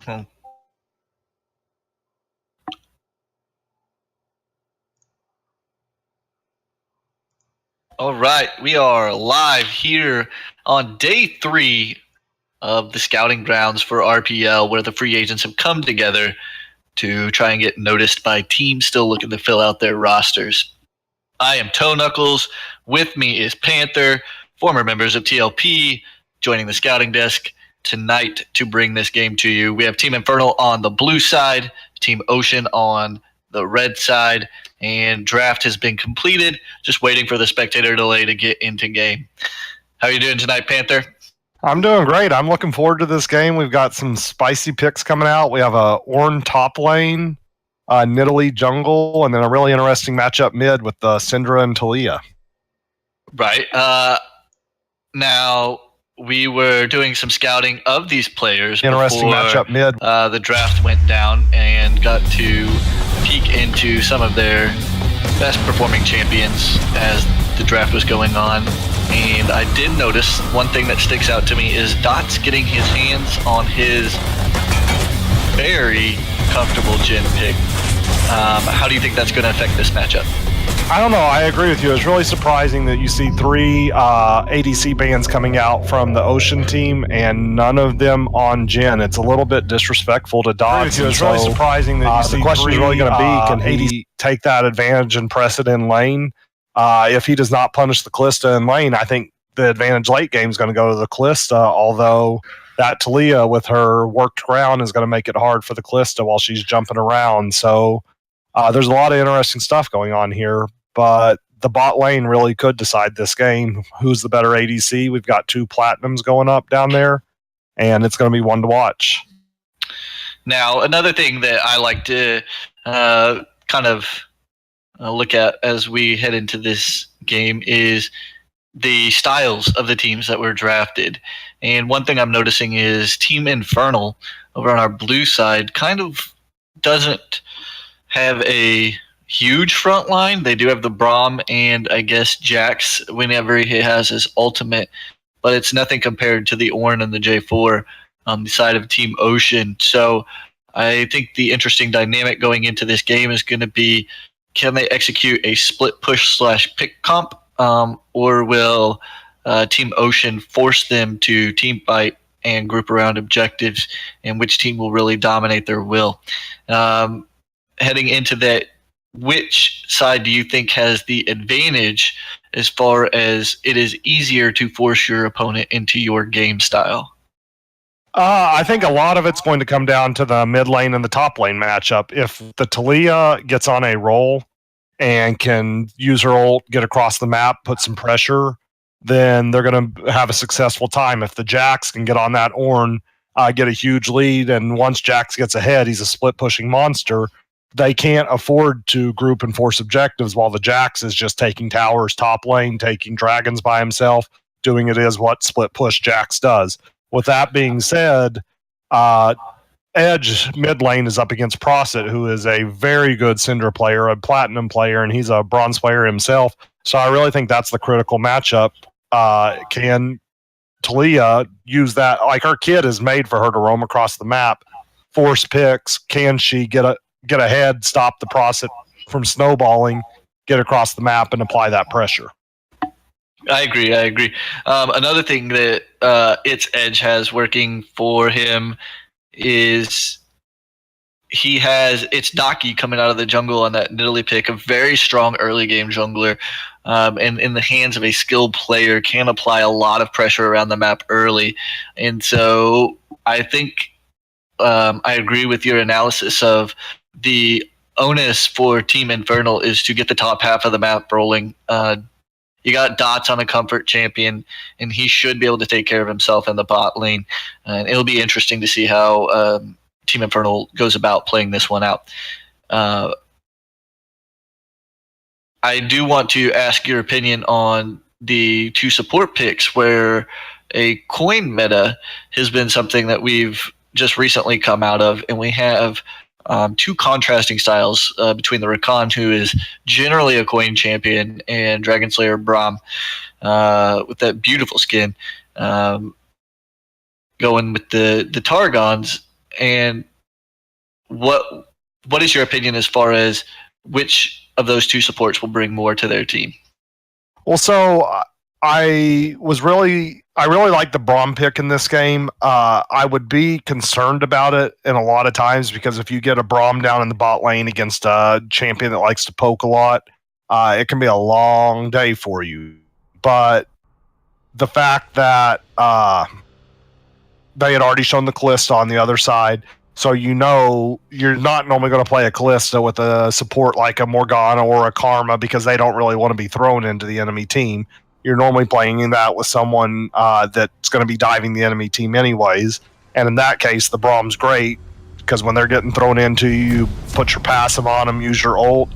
Hmm. All right, we are live here on day 3 of the scouting grounds for RPL, where the free agents have come together to try and get noticed by teams still looking to fill out their rosters. I am Toe Knuckles. With me is Panther, former members of TLP, joining the scouting desk tonight to bring this game to you. We have Team Infernal on the blue side, Team Ocean on the red side, and draft has been completed. Just waiting for the spectator delay to get into game. How are you doing tonight, Panther? I'm doing great. I'm looking forward to this game. We've got some spicy picks coming out. We have a Ornn top lane, Nidalee jungle, and then a really interesting matchup mid with Syndra and Taliyah. Right. Now, we were doing some scouting of these players Interesting before matchup mid. The draft went down, and got to peek into some of their best performing champions as the draft was going on. And I did notice one thing that sticks out to me is Dots getting his hands on his very comfortable Jhin pick. How do you think that's going to affect this matchup? I don't know. I agree with you. It's really surprising that you see 3 ADC bans coming out from the Ocean team and none of them on Jhin. It's a little bit disrespectful to Dots. It's really surprising that you see the question is really going to be, can he take that advantage and press it in lane? If he does not punish the Kalista in lane, I think the advantage late game is going to go to the Kalista, although that Taliyah with her worked ground is going to make it hard for the Kalista while she's jumping around. So there's a lot of interesting stuff going on here, but the bot lane really could decide this game. Who's the better ADC? We've got 2 platinums going up down there, and it's going to be one to watch. Now, another thing that I like to kind of look at as we head into this game is the styles of the teams that were drafted. And one thing I'm noticing is Team Infernal over on our blue side kind of doesn't have a huge front line. They do have the Braum and I guess Jax whenever he has his ultimate, but it's nothing compared to the Ornn and the J4 on the side of Team Ocean. So I think the interesting dynamic going into this game is going to be, can they execute a split push / pick comp, or will Team Ocean force them to team fight and group around objectives, and which team will really dominate their will? Heading into that, which side do you think has the advantage as far as it is easier to force your opponent into your game style? I think a lot of it's going to come down to the mid lane and the top lane matchup. If the Taliyah gets on a roll and can use her ult, get across the map, put some pressure, then they're going to have a successful time. If the Jax can get on that Ornn, get a huge lead, and once Jax gets ahead, he's a split pushing monster. They can't afford to group and force objectives while the Jax is just taking towers top lane, taking dragons by himself, doing it as what split push Jax does. With that being said, Edge mid lane is up against Prosit, who is a very good Syndra player, a platinum player, and he's a bronze player himself. So I really think that's the critical matchup. Can Taliyah use that? Like, her kid is made for her to roam across the map, force picks. Can she get ahead, stop the Prosit from snowballing, get across the map, and apply that pressure? I agree. Another thing that its Edge has working for him is he has its Daki coming out of the jungle on that Nidalee pick, a very strong early game jungler, and in the hands of a skilled player can apply a lot of pressure around the map early. And so I think I agree with your analysis of the onus for Team Infernal is to get the top half of the map rolling. You got Dots on a comfort champion, and he should be able to take care of himself in the bot lane. And it'll be interesting to see how Team Infernal goes about playing this one out. I do want to ask your opinion on the 2 support picks, where a coin meta has been something that we've just recently come out of, and we have 2 contrasting styles between the Rakan, who is generally a coin champion, and Dragon Slayer Braum with that beautiful skin, going with the Targons And what is your opinion as far as which of those two supports will bring more to their team? Well, so I really like the Braum pick in this game. I would be concerned about it in a lot of times because if you get a Braum down in the bot lane against a champion that likes to poke a lot, it can be a long day for you. But the fact that they had already shown the Callista on the other side, so you know you're not normally going to play a Callista with a support like a Morgana or a Karma because they don't really want to be thrown into the enemy team. You're normally playing that with someone that's going to be diving the enemy team anyways. And in that case, the Braum's great because when they're getting thrown into you, put your passive on them, use your ult,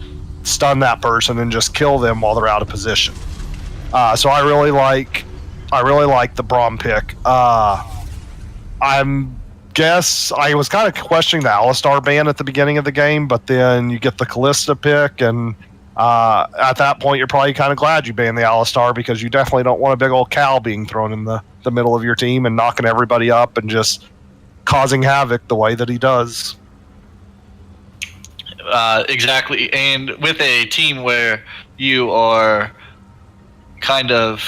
stun that person, and just kill them while they're out of position. So I really like the Braum pick. I was kind of questioning the Alistar ban at the beginning of the game, but then you get the Callista pick, and at that point, you're probably kind of glad you banned the Alistar because you definitely don't want a big old cow being thrown in the middle of your team and knocking everybody up and just causing havoc the way that he does. Exactly. And with a team where you are kind of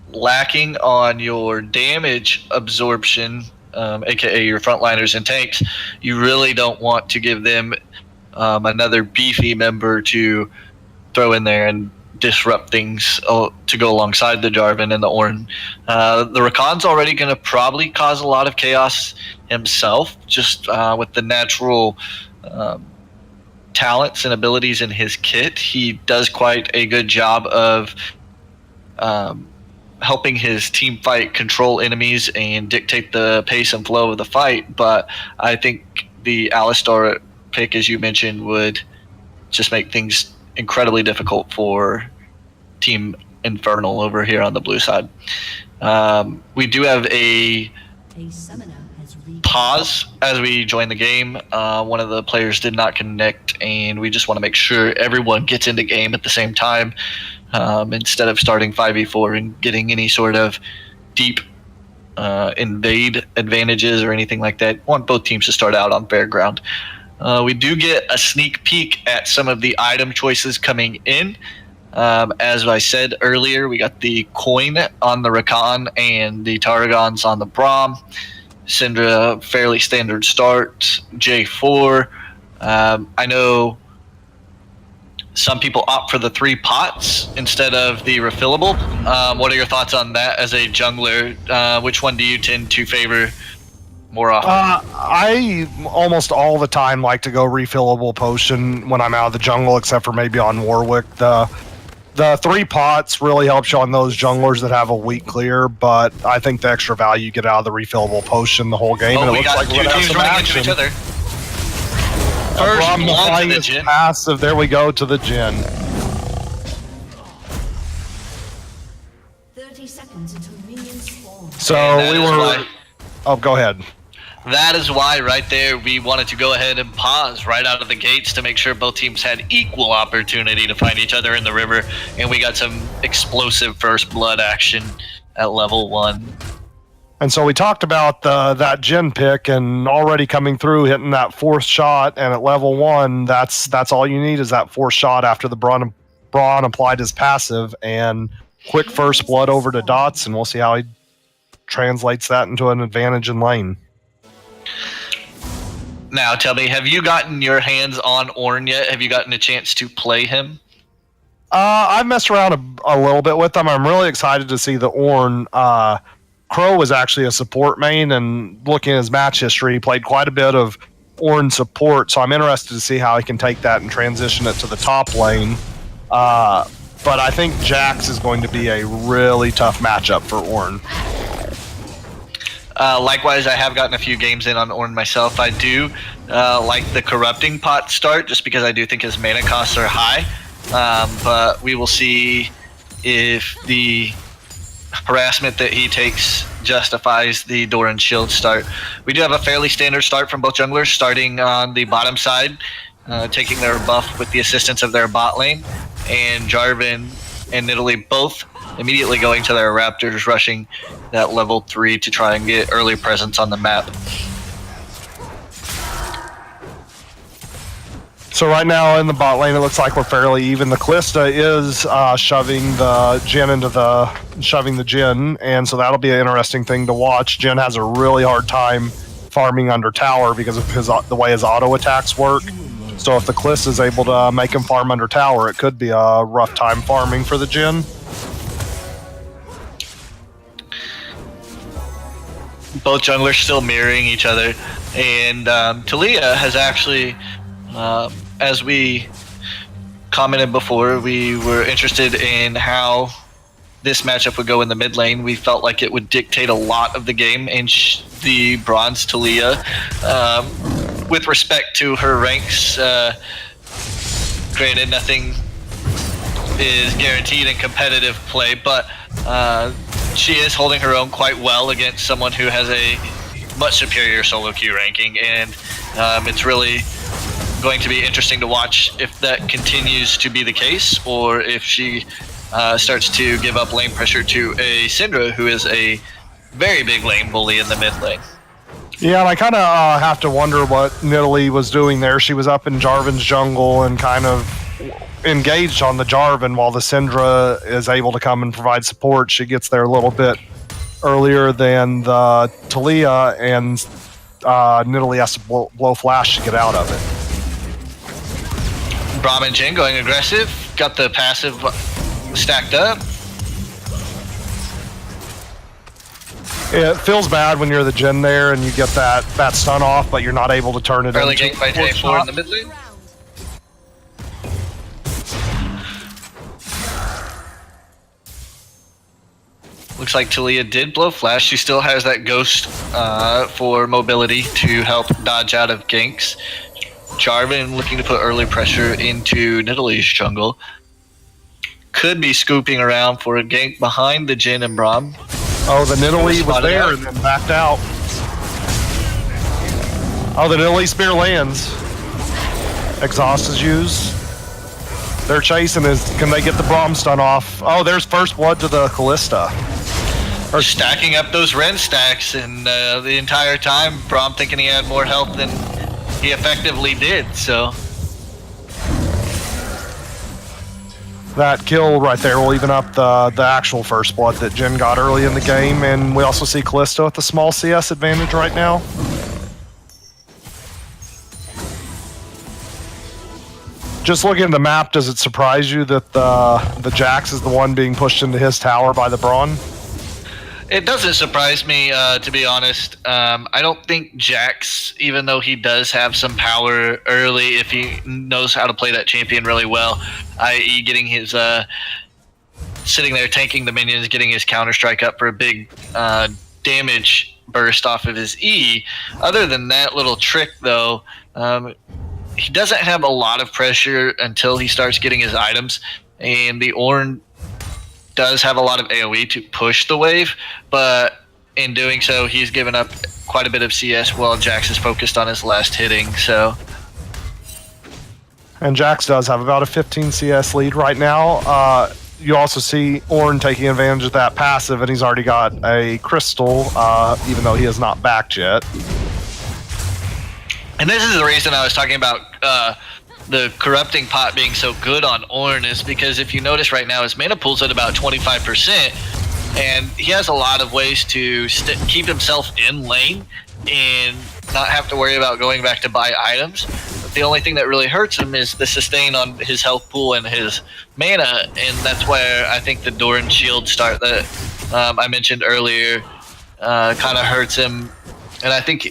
lacking on your damage absorption, aka your frontliners and tanks, you really don't want to give them another beefy member to throw in there and disrupt things to go alongside the Jarvan and the Ornn. The Rakan's already going to probably cause a lot of chaos himself, just with the natural talents and abilities in his kit. He does quite a good job of helping his team fight control enemies and dictate the pace and flow of the fight, but I think the Alistar pick, as you mentioned, would just make things incredibly difficult for Team Infernal over here on the blue side. We do have a pause as we join the game. One of the players did not connect, and we just want to make sure everyone gets into game at the same time. Instead of starting 5v4 and getting any sort of deep invade advantages or anything like that. I want both teams to start out on fair ground. We do get a sneak peek at some of the item choices coming in. As I said earlier, we got the coin on the Rakan and the Tarragons on the Braum. Syndra, fairly standard start. J4. I know some people opt for the 3 pots instead of the refillable. What are your thoughts on that as a jungler? Which one do you tend to favor more often? I almost all the time like to go refillable potion when I'm out of the jungle, except for maybe on Warwick. The 3 pots really helps you on those junglers that have a weak clear, but I think the extra value you get out of the refillable potion the whole game. Oh, and it we looks got like two teams running into each other. First blood to the Jhin. Passive. There we go to the Jhin. 30 seconds until minions spawn. So we were. Oh, go ahead. That is why right there we wanted to go ahead and pause right out of the gates to make sure both teams had equal opportunity to find each other in the river, and we got some explosive first blood action at level 1. And so we talked about that Jhin pick, and already coming through, hitting that 4th shot, and at level 1, that's all you need is that 4th shot after the Braun applied his passive, and quick first blood over to Dots, and we'll see how he translates that into an advantage in lane. Now, tell me, have you gotten your hands on Ornn yet? Have you gotten a chance to play him? I've messed around a little bit with them. I'm really excited to see the Ornn. Crow was actually a support main, and looking at his match history, he played quite a bit of Ornn support, so I'm interested to see how he can take that and transition it to the top lane. But I think Jax is going to be a really tough matchup for Ornn. Likewise, I have gotten a few games in on Ornn myself. I do like the corrupting pot start just because I do think his mana costs are high. But we will see if the harassment that he takes justifies the Doran Shield start. We do have a fairly standard start from both junglers, starting on the bottom side, taking their buff with the assistance of their bot lane, and Jarvan and Nidalee both immediately going to their Raptors, rushing that level 3 to try and get early presence on the map. So right now in the bot lane, it looks like we're fairly even. The Callista is shoving the Jhin, and so that'll be an interesting thing to watch. Jhin has a really hard time farming under tower because of the way his auto attacks work. So if the Callista is able to make him farm under tower, it could be a rough time farming for the Jhin. Both junglers still mirroring each other, and Talia has actually, as we commented before, we were interested in how this matchup would go in the mid lane. We felt like it would dictate a lot of the game, and the bronze Talia, with respect to her ranks, granted nothing is guaranteed in competitive play, but she is holding her own quite well against someone who has a much superior solo queue ranking, and it's really going to be interesting to watch if that continues to be the case, or if she starts to give up lane pressure to a Syndra, who is a very big lane bully in the mid lane. Yeah, and I kind of have to wonder what Nidalee was doing there. She was up in Jarvan's jungle and kind of engaged on the Jarvan while the Syndra is able to come and provide support. She gets there a little bit earlier than the Talia, and Nidalee has to blow flash to get out of it. Braum and Jhin going aggressive, got the passive stacked up. It feels bad when you're the Jhin there and you get that stun off, but you're not able to turn it Early into gank by J4 in the mid lane. Looks like Talia did blow flash. She still has that ghost for mobility to help dodge out of ganks. Jarvan looking to put early pressure into Nidalee's jungle. Could be scooping around for a gank behind the Jhin and Braum. Oh, the Nidalee was there and then backed out. Oh, the Nidalee spear lands. Exhaust is used. They're chasing. Can they get the Braum stun off? Oh, there's first blood to the Callista. Or stacking up those Ren stacks, and the entire time Braum thinking he had more health than he effectively did, so. That kill right there will even up the actual first blood that Jhin got early in the game, and we also see Callisto with the small CS advantage right now. Just looking at the map, does it surprise you that the Jax is the one being pushed into his tower by the Braun? It doesn't surprise me, to be honest. I don't think Jax, even though he does have some power early, if he knows how to play that champion really well, i.e. getting his, sitting there tanking the minions, getting his counter-strike up for a big damage burst off of his E. Other than that little trick, though, he doesn't have a lot of pressure until he starts getting his items, and the Ornn does have a lot of AoE to push the wave, but in doing so, he's given up quite a bit of CS while Jax is focused on his last hitting, so. And Jax does have about a 15 CS lead right now. You also see Ornn taking advantage of that passive, and he's already got a crystal, even though he is not backed yet. And this is the reason I was talking about the corrupting pot being so good on Ornn, is because if you notice right now, his mana pool's at about 25%, and he has a lot of ways to keep himself in lane and not have to worry about going back to buy items. But the only thing that really hurts him is the sustain on his health pool and his mana, and that's where I think the Doran shield start that I mentioned earlier kind of hurts him, and I think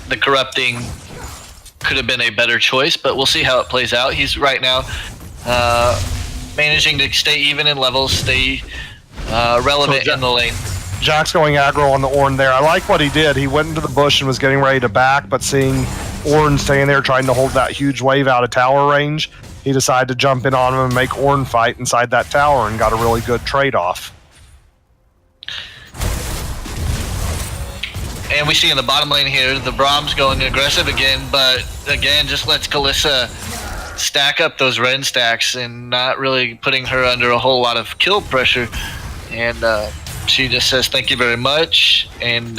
the corrupting could have been a better choice, but we'll see how it plays out. He's right now managing to stay even in levels, stay relevant in the lane. Jax going aggro on the Ornn there. I like what he did. He went into the bush and was getting ready to back, but seeing Ornn staying there trying to hold that huge wave out of tower range, he decided to jump in on him and make Ornn fight inside that tower and got a really good trade-off. And we see in the bottom lane here, the Braum's going aggressive again, but again, just lets Kalissa stack up those Ren stacks and not really putting her under a whole lot of kill pressure. And she just says, thank you very much, and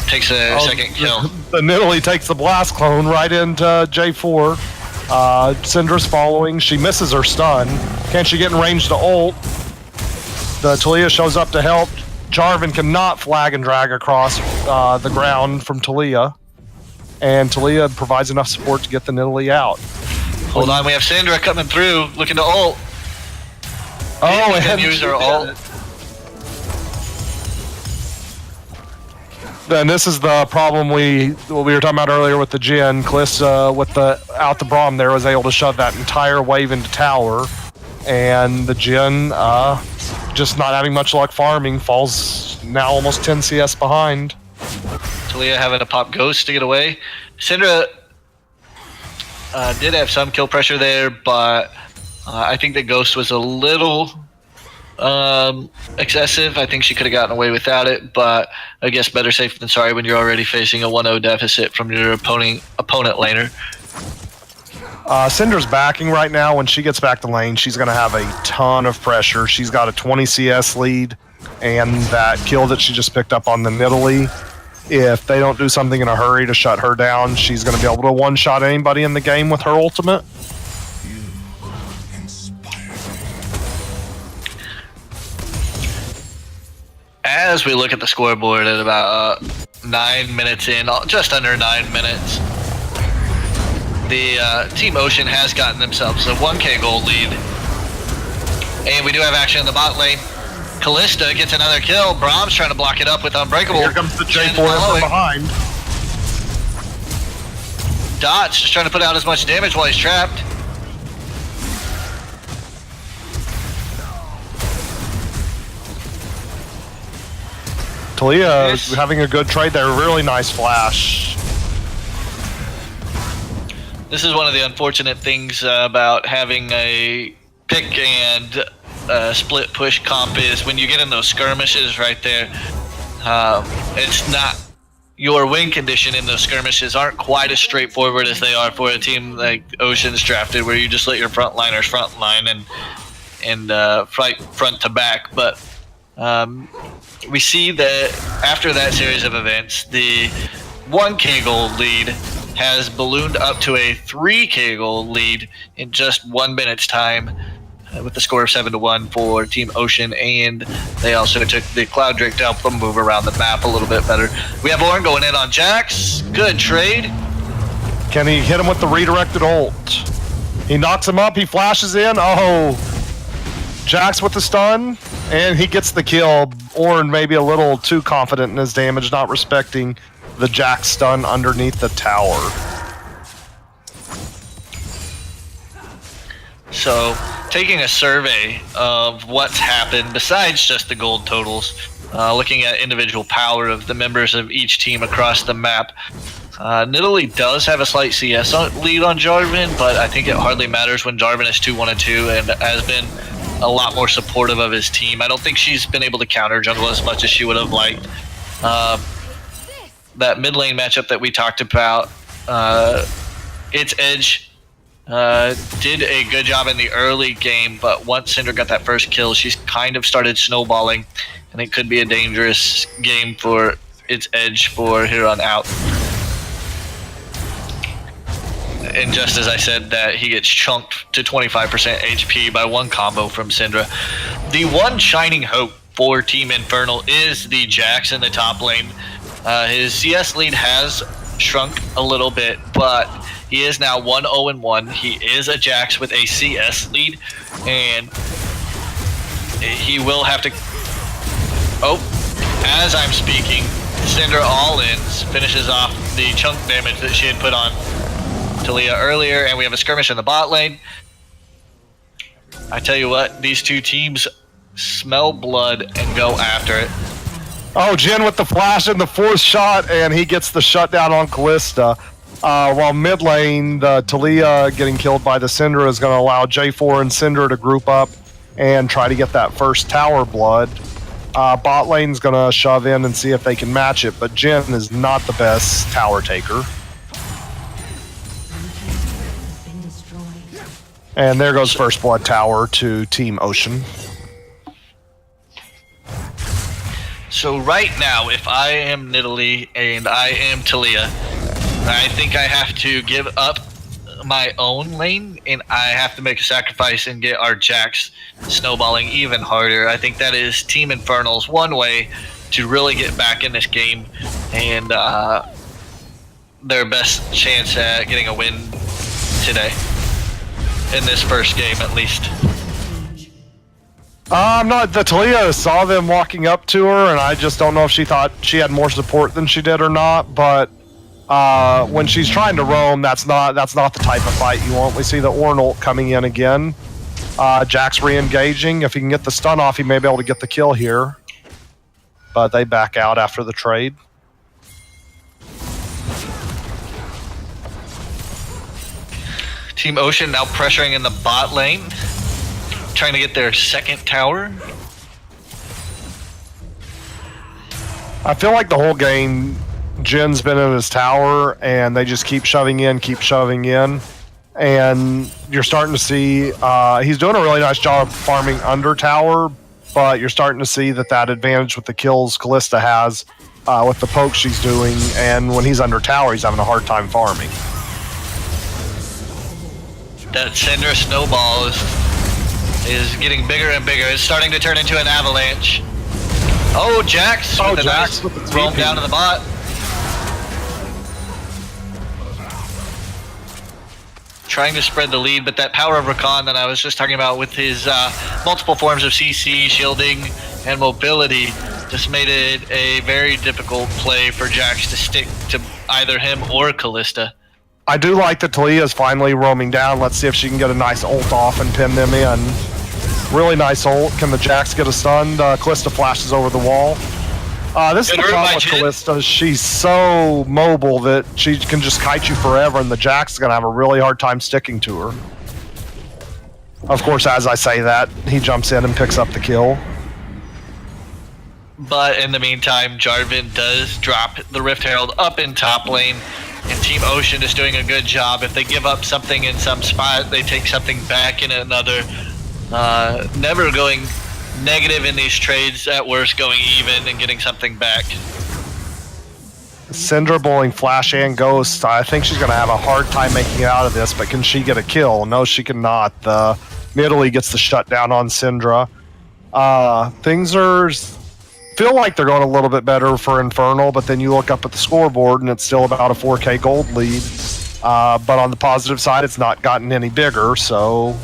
takes a second kill. The Nidalee takes the blast clone right into J4. Syndra's following. She misses her stun. Can she get in range to ult? The Talia shows up to help. Jarvan cannot flag and drag across the ground from Talia. And Talia provides enough support to get the Nidalee out. Hold on, we have Syndra coming through, looking to ult. Oh, and then use her ult. And this is the problem we were talking about earlier with the Jhin. Kalista, with the Braum there, was able to shove that entire wave into tower. And the Jhin, just not having much luck farming, falls now almost 10 CS behind. Talia having to pop Ghost to get away. Syndra did have some kill pressure there, but I think that Ghost was a little excessive. I think she could have gotten away without it, but I guess better safe than sorry when you're already facing a 1-0 deficit from your opponent laner. Syndra's backing right now. When she gets back to lane, she's going to have a ton of pressure. She's got a 20 CS lead, and that kill that she just picked up on the Nidalee, if they don't do something in a hurry to shut her down, she's going to be able to one-shot anybody in the game with her ultimate. As we look at the scoreboard at about 9 minutes in, just under 9 minutes, the Team Ocean has gotten themselves a 1k gold lead. And we do have action in the bot lane. Kalista gets another kill. Braum's trying to block it up with Unbreakable. Here comes the J4 from behind. Dot's just trying to put out as much damage while he's trapped. Talia is having a good trade there. Really nice flash. This is one of the unfortunate things about having a pick and split push comp is when you get in those skirmishes right there, it's not, your win condition in those skirmishes aren't quite as straightforward as they are for a team like Ocean's drafted, where you just let your frontliners frontline and fight front to back. But we see that after that series of events, the 1k gold lead has ballooned up to a 3k gold lead in just 1 minute's time, with the score of 7-1 for Team Ocean, and they also took the Cloud Drake to help them move around the map a little bit better. We have Ornn going in on Jax. Good trade. Can he hit him with the redirected ult? He knocks him up, he flashes in. Oh, Jax with the stun, and he gets the kill. Ornn maybe a little too confident in his damage, not respecting the Jax stun underneath the tower. So, taking a survey of what's happened, besides just the gold totals, looking at individual power of the members of each team across the map, Nidalee does have a slight CS lead on Jarvan, but I think it hardly matters when Jarvan is 2-1-2 and has been a lot more supportive of his team. I don't think she's been able to counter jungle as much as she would have liked. That mid lane matchup that we talked about, its Edge did a good job in the early game, but once Syndra got that first kill, she's kind of started snowballing, and it could be a dangerous game for its Edge for here on out. And just as I said that he gets chunked to 25% HP by one combo from Syndra, the one shining hope for Team Infernal is the Jax in the top lane. His CS lead has shrunk a little bit, but he is now 1-0-1. He is a Jax with a CS lead, and he will have to... Oh, as I'm speaking, Syndra all-ins finishes off the chunk damage that she had put on Talia earlier, and we have a skirmish in the bot lane. I tell you what, these two teams smell blood and go after it. Oh, Jhin with the flash and the fourth shot, and he gets the shutdown on Kalista. While mid lane, the Talia getting killed by the Syndra is going to allow J4 and Syndra to group up and try to get that first tower blood. Bot lane's going to shove in and see if they can match it, but Jhin is not the best tower taker. And there goes first blood tower to Team Ocean. So right now, if I am Nidalee and I am Talia, I think I have to give up my own lane, and I have to make a sacrifice and get our Jax snowballing even harder. I think that is Team Infernal's one way to really get back in this game, and their best chance at getting a win today. In this first game, at least. I'm not. The Talia saw them walking up to her, and I just don't know if she thought she had more support than she did or not. But when she's trying to roam, that's not the type of fight you want. We see the Ornn ult coming in again. Jax re-engaging. If he can get the stun off, he may be able to get the kill here. But they back out after the trade. Team Ocean now pressuring in the bot lane, trying to get their second tower. I feel like the whole game, Jin's been in his tower, and they just keep shoving in, and you're starting to see he's doing a really nice job farming under tower, but you're starting to see that advantage with the kills Kalista has with the poke she's doing, and when he's under tower, he's having a hard time farming. That Cinder snowball is getting bigger and bigger. It's starting to turn into an avalanche. Oh, Jax with a nice roam down to the bot. Trying to spread the lead, but that power of Rakan that I was just talking about with his multiple forms of CC, shielding, and mobility just made it a very difficult play for Jax to stick to either him or Kalista. I do like that Talia is finally roaming down. Let's see if she can get a nice ult off and pin them in. Really nice ult. Can the Jax get a stun? Kalista flashes over the wall. This is the problem with Kalista. She's so mobile that she can just kite you forever, and the Jax is going to have a really hard time sticking to her. Of course, as I say that, he jumps in and picks up the kill. But in the meantime, Jarvan does drop the Rift Herald up in top lane. And Team Ocean is doing a good job. If they give up something in some spot, they take something back in another. Never going negative in these trades, at worst going even and getting something back. Syndra bowling Flash and Ghost. I think she's going to have a hard time making it out of this, but can she get a kill? No, she cannot. The Italy gets the shutdown on Syndra. Things feel like they're going a little bit better for Infernal, but then you look up at the scoreboard and it's still about a 4K gold lead. But on the positive side, it's not gotten any bigger, so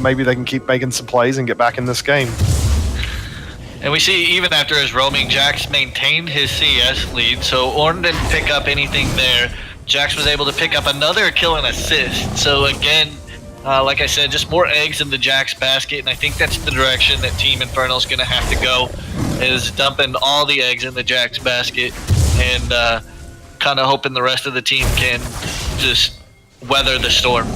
maybe they can keep making some plays and get back in this game. And we see even after his roaming, Jax maintained his CS lead, so Ornn didn't pick up anything there. Jax was able to pick up another kill and assist. So again, like I said, just more eggs in the Jax basket, and I think that's the direction that Team Infernal is going to have to go, is dumping all the eggs in the Jax basket and kind of hoping the rest of the team can just weather the storm.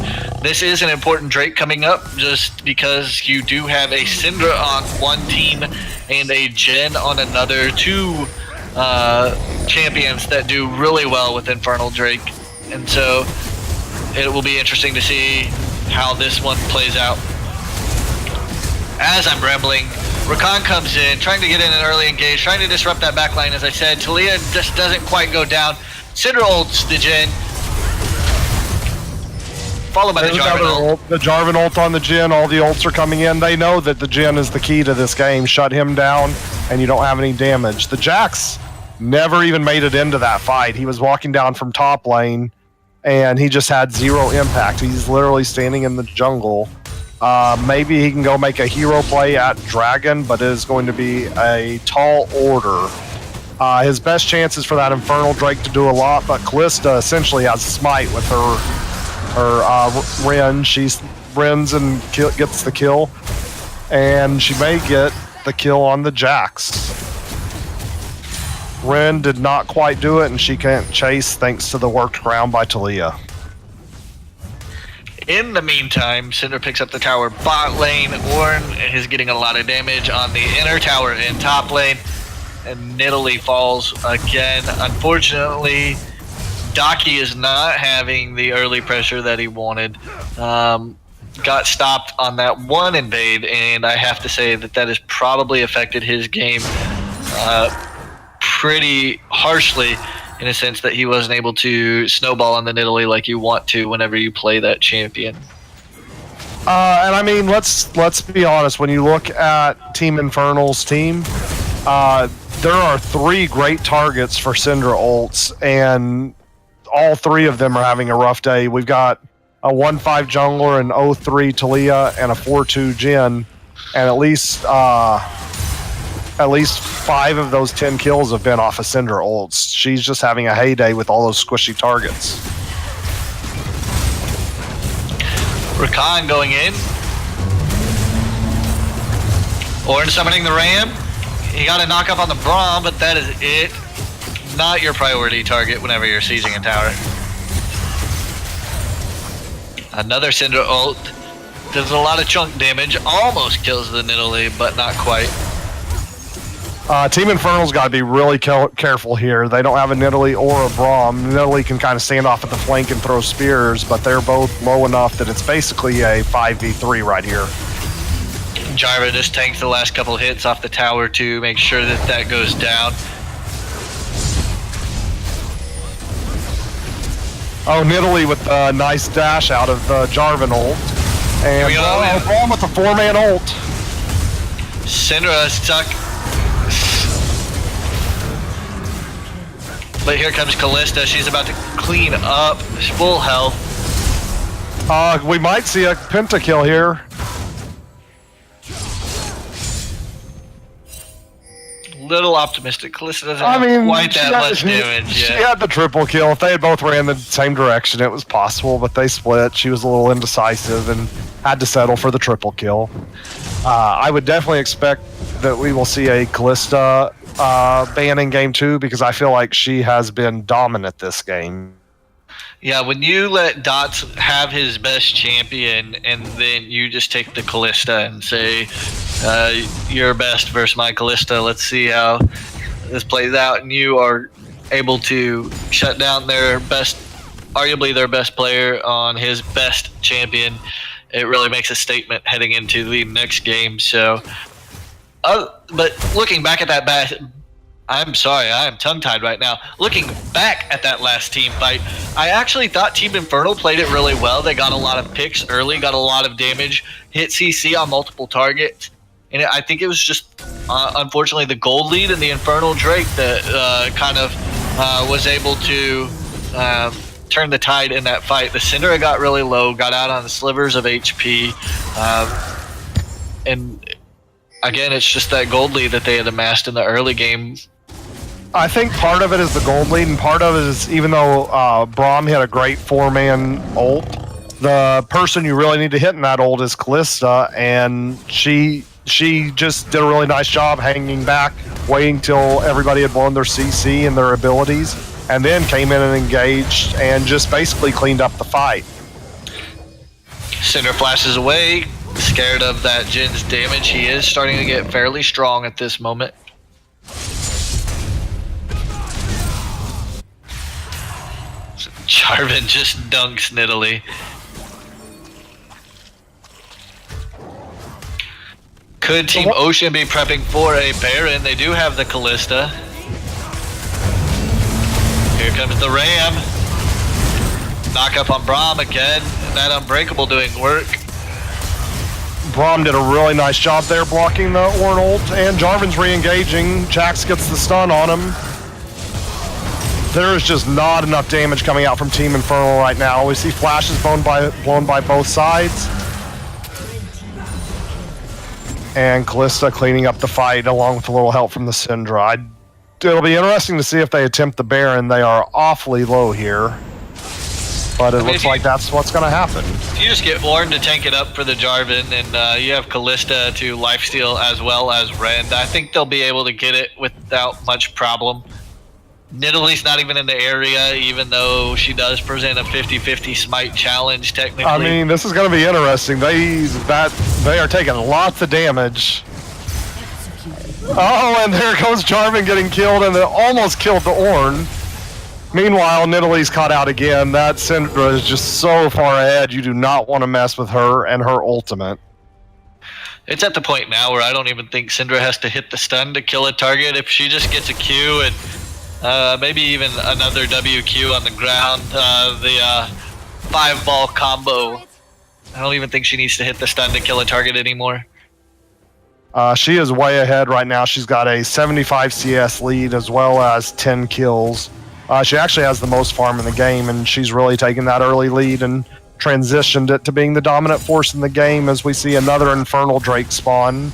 This is an important Drake coming up, just because you do have a Syndra on one team and a Jen on another, two champions that do really well with Infernal Drake, and so it will be interesting to see how this one plays out. As I'm rambling, Rakan comes in, trying to get in an early engage, trying to disrupt that backline. As I said, Talia just doesn't quite go down. Syndra ults the Jhin, followed by the Jarvan ult. The Jarvan ult on the Jhin, all the ults are coming in. They know that the Jhin is the key to this game. Shut him down, and you don't have any damage. The Jax never even made it into that fight. He was walking down from top lane, and he just had zero impact. He's literally standing in the jungle. Maybe he can go make a hero play at Dragon, but it is going to be a tall order. His best chances for that Infernal Drake to do a lot, but Kalista essentially has smite with her Ren. She Rens and gets the kill, and she may get the kill on the Jax. Ren did not quite do it, and she can't chase thanks to the worked ground by Talia. In the meantime, Cinder picks up the tower bot lane. Ornn is getting a lot of damage on the inner tower in top lane, and Nidalee falls again. Unfortunately, Daki is not having the early pressure that he wanted. Got stopped on that one invade, and I have to say that has probably affected his game pretty harshly. in a sense that he wasn't able to snowball on the Nidalee like you want to whenever you play that champion. And I mean, let's be honest. When you look at Team Infernal's team, there are 3 great targets for Syndra ults, and all 3 of them are having a rough day. We've got a 1-5 jungler, an 0-3 Talia, and a 4-2 Jhin, and at least 5 of those 10 kills have been off of Syndra ults. She's just having a heyday with all those squishy targets. Rakan going in. Orange summoning the Ram. He got a knock up on the Braum, but that is it. Not your priority target whenever you're sieging a tower. Another Syndra ult. Does a lot of chunk damage. Almost kills the Nidalee, but not quite. Team Infernal's got to be really careful here. They don't have a Nidalee or a Braum. Nidalee can kind of stand off at the flank and throw spears, but they're both low enough that it's basically a 5v3 right here. Jarvan just tanks the last couple hits off the tower to make sure that that goes down. Oh, Nidalee with a nice dash out of the Jarvan ult. And Braum with a 4-man ult. Syndra stuck. But here comes Kalista. She's about to clean up. Full health. We might see a pentakill here. Little optimistic. Kalista doesn't have quite that much damage yet. She had the triple kill. If they had both ran the same direction, it was possible, but they split. She was a little indecisive and had to settle for the triple kill. I would definitely expect that we will see a Kalista ban in game 2 because I feel like she has been dominant this game. Yeah, when you let Dots have his best champion and then you just take the Kalista and say, your best versus my Kalista, let's see how this plays out, and you are able to shut down their best, arguably their best player on his best champion, it really makes a statement heading into the next game. So, but looking back at that I'm sorry, I am tongue-tied right now. Looking back at that last team fight, I actually thought Team Infernal played it really well. They got a lot of picks early, got a lot of damage, hit CC on multiple targets. And I think it was just, unfortunately, the gold lead and the Infernal Drake that kind of was able to turn the tide in that fight. The Syndra got really low, got out on the slivers of HP. And again, it's just that gold lead that they had amassed in the early game. I think part of it is the gold lead, and part of it is even though Braum had a great 4-man ult, the person you really need to hit in that ult is Kalista, and she just did a really nice job hanging back, waiting till everybody had blown their CC and their abilities, and then came in and engaged and just basically cleaned up the fight. Syndra flashes away, scared of that Jin's damage. He is starting to get fairly strong at this moment. Jarvan just dunks Nidalee. Could Team Ocean be prepping for a Baron? They do have the Kalista. Here comes the Ram. Knock up on Braum again. And that Unbreakable doing work. Braum did a really nice job there blocking the Ornn ult, and Jarvan's re-engaging. Jax gets the stun on him. There is just not enough damage coming out from Team Infernal right now. We see flashes blown by both sides. And Kalista cleaning up the fight along with a little help from the Syndra. It'll be interesting to see if they attempt the Baron. They are awfully low here. But it looks like that's what's going to happen. If you just get Ornn to tank it up for the Jarvan, and you have Kalista to lifesteal as well as Rend, I think they'll be able to get it without much problem. Nidalee's not even in the area, even though she does present a 50-50 smite challenge, technically. I mean, this is going to be interesting. They are taking lots of damage. Oh, and there goes Jarvan getting killed, and it almost killed the Ornn. Meanwhile, Nidalee's caught out again. That Syndra is just so far ahead, you do not want to mess with her and her ultimate. It's at the point now where I don't even think Syndra has to hit the stun to kill a target. If she just gets a Q and Maybe even another WQ on the ground. The 5-ball combo. I don't even think she needs to hit the stun to kill a target anymore. She is way ahead right now. She's got a 75 CS lead as well as 10 kills. She actually has the most farm in the game, and she's really taken that early lead and transitioned it to being the dominant force in the game as we see another Infernal Drake spawn.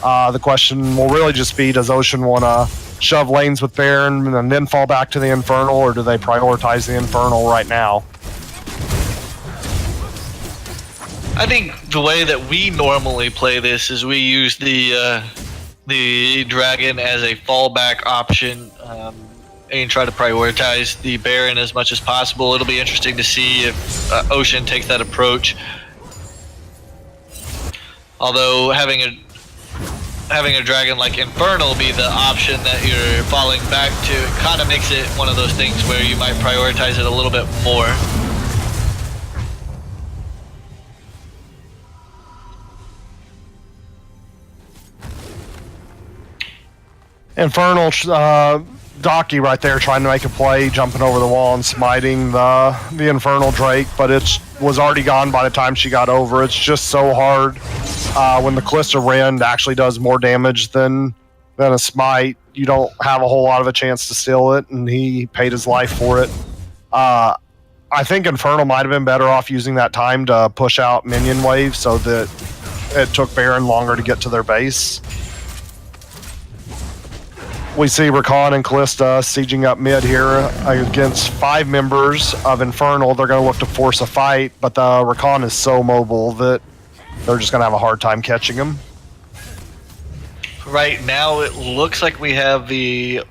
The question will really just be, does Ocean want to shove lanes with Baron and then fall back to the Infernal, or do they prioritize the Infernal right now? I think the way that we normally play this is we use the dragon as a fallback option and try to prioritize the Baron as much as possible. It'll be interesting to see if Ocean takes that approach. Although having a dragon like Infernal be the option that you're falling back to, it kind of makes it one of those things where you might prioritize it a little bit more. Infernal Docky right there trying to make a play, jumping over the wall and smiting the Infernal Drake, but it was already gone by the time she got over. It's just so hard when the Callista Rend actually does more damage than a smite. You don't have a whole lot of a chance to steal it, and he paid his life for it. I think Infernal might have been better off using that time to push out minion wave so that it took Baron longer to get to their base. We see Rakan and Callista sieging up mid here against 5 members of Infernal. They're going to look to force a fight, but the Rakan is so mobile that they're just going to have a hard time catching him. Right now, it looks like we have the...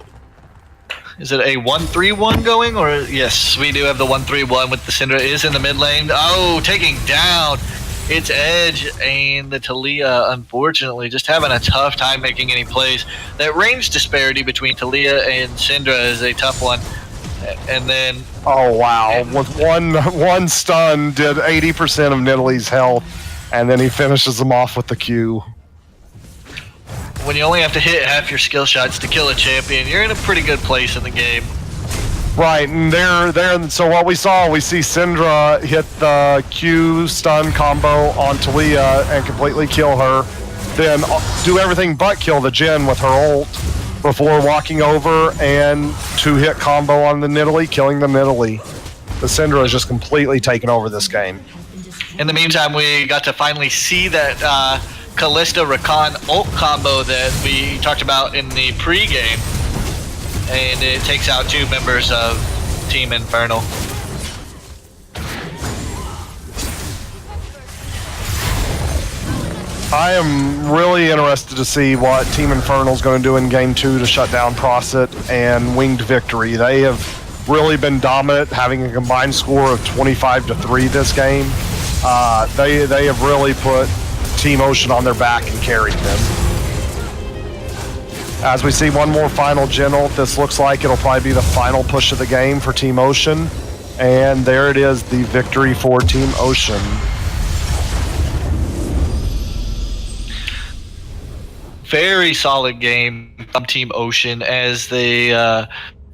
Is it a 1-3-1 going? Or yes, we do have the 1-3-1 with the Syndra is in the mid lane. Oh, taking down its Edge, and the Taliyah, unfortunately, just having a tough time making any plays. That range disparity between Taliyah and Syndra is a tough one. And then... Oh, wow. With one stun, did 80% of Nidalee's health, and then he finishes them off with the Q. When you only have to hit half your skill shots to kill a champion, you're in a pretty good place in the game. Right, and so what we see Syndra hit the Q stun combo on Taliyah and completely kill her, then do everything but kill the Jhin with her ult before walking over and 2-hit combo on the Nidalee, killing the Nidalee. The Syndra is just completely taken over this game. In the meantime, we got to finally see that Callista Rakan ult combo that we talked about in the pre-game. And it takes out 2 members of Team Infernal. I am really interested to see what Team Infernal is going to do in Game 2 to shut down Prosit and Winged Victory. They have really been dominant, having a combined score of 25-3 this game. They have really put Team Ocean on their back and carried them. As we see one more final Jhin ult, this looks like it'll probably be the final push of the game for Team Ocean. And there it is, the victory for Team Ocean. Very solid game from Team Ocean as they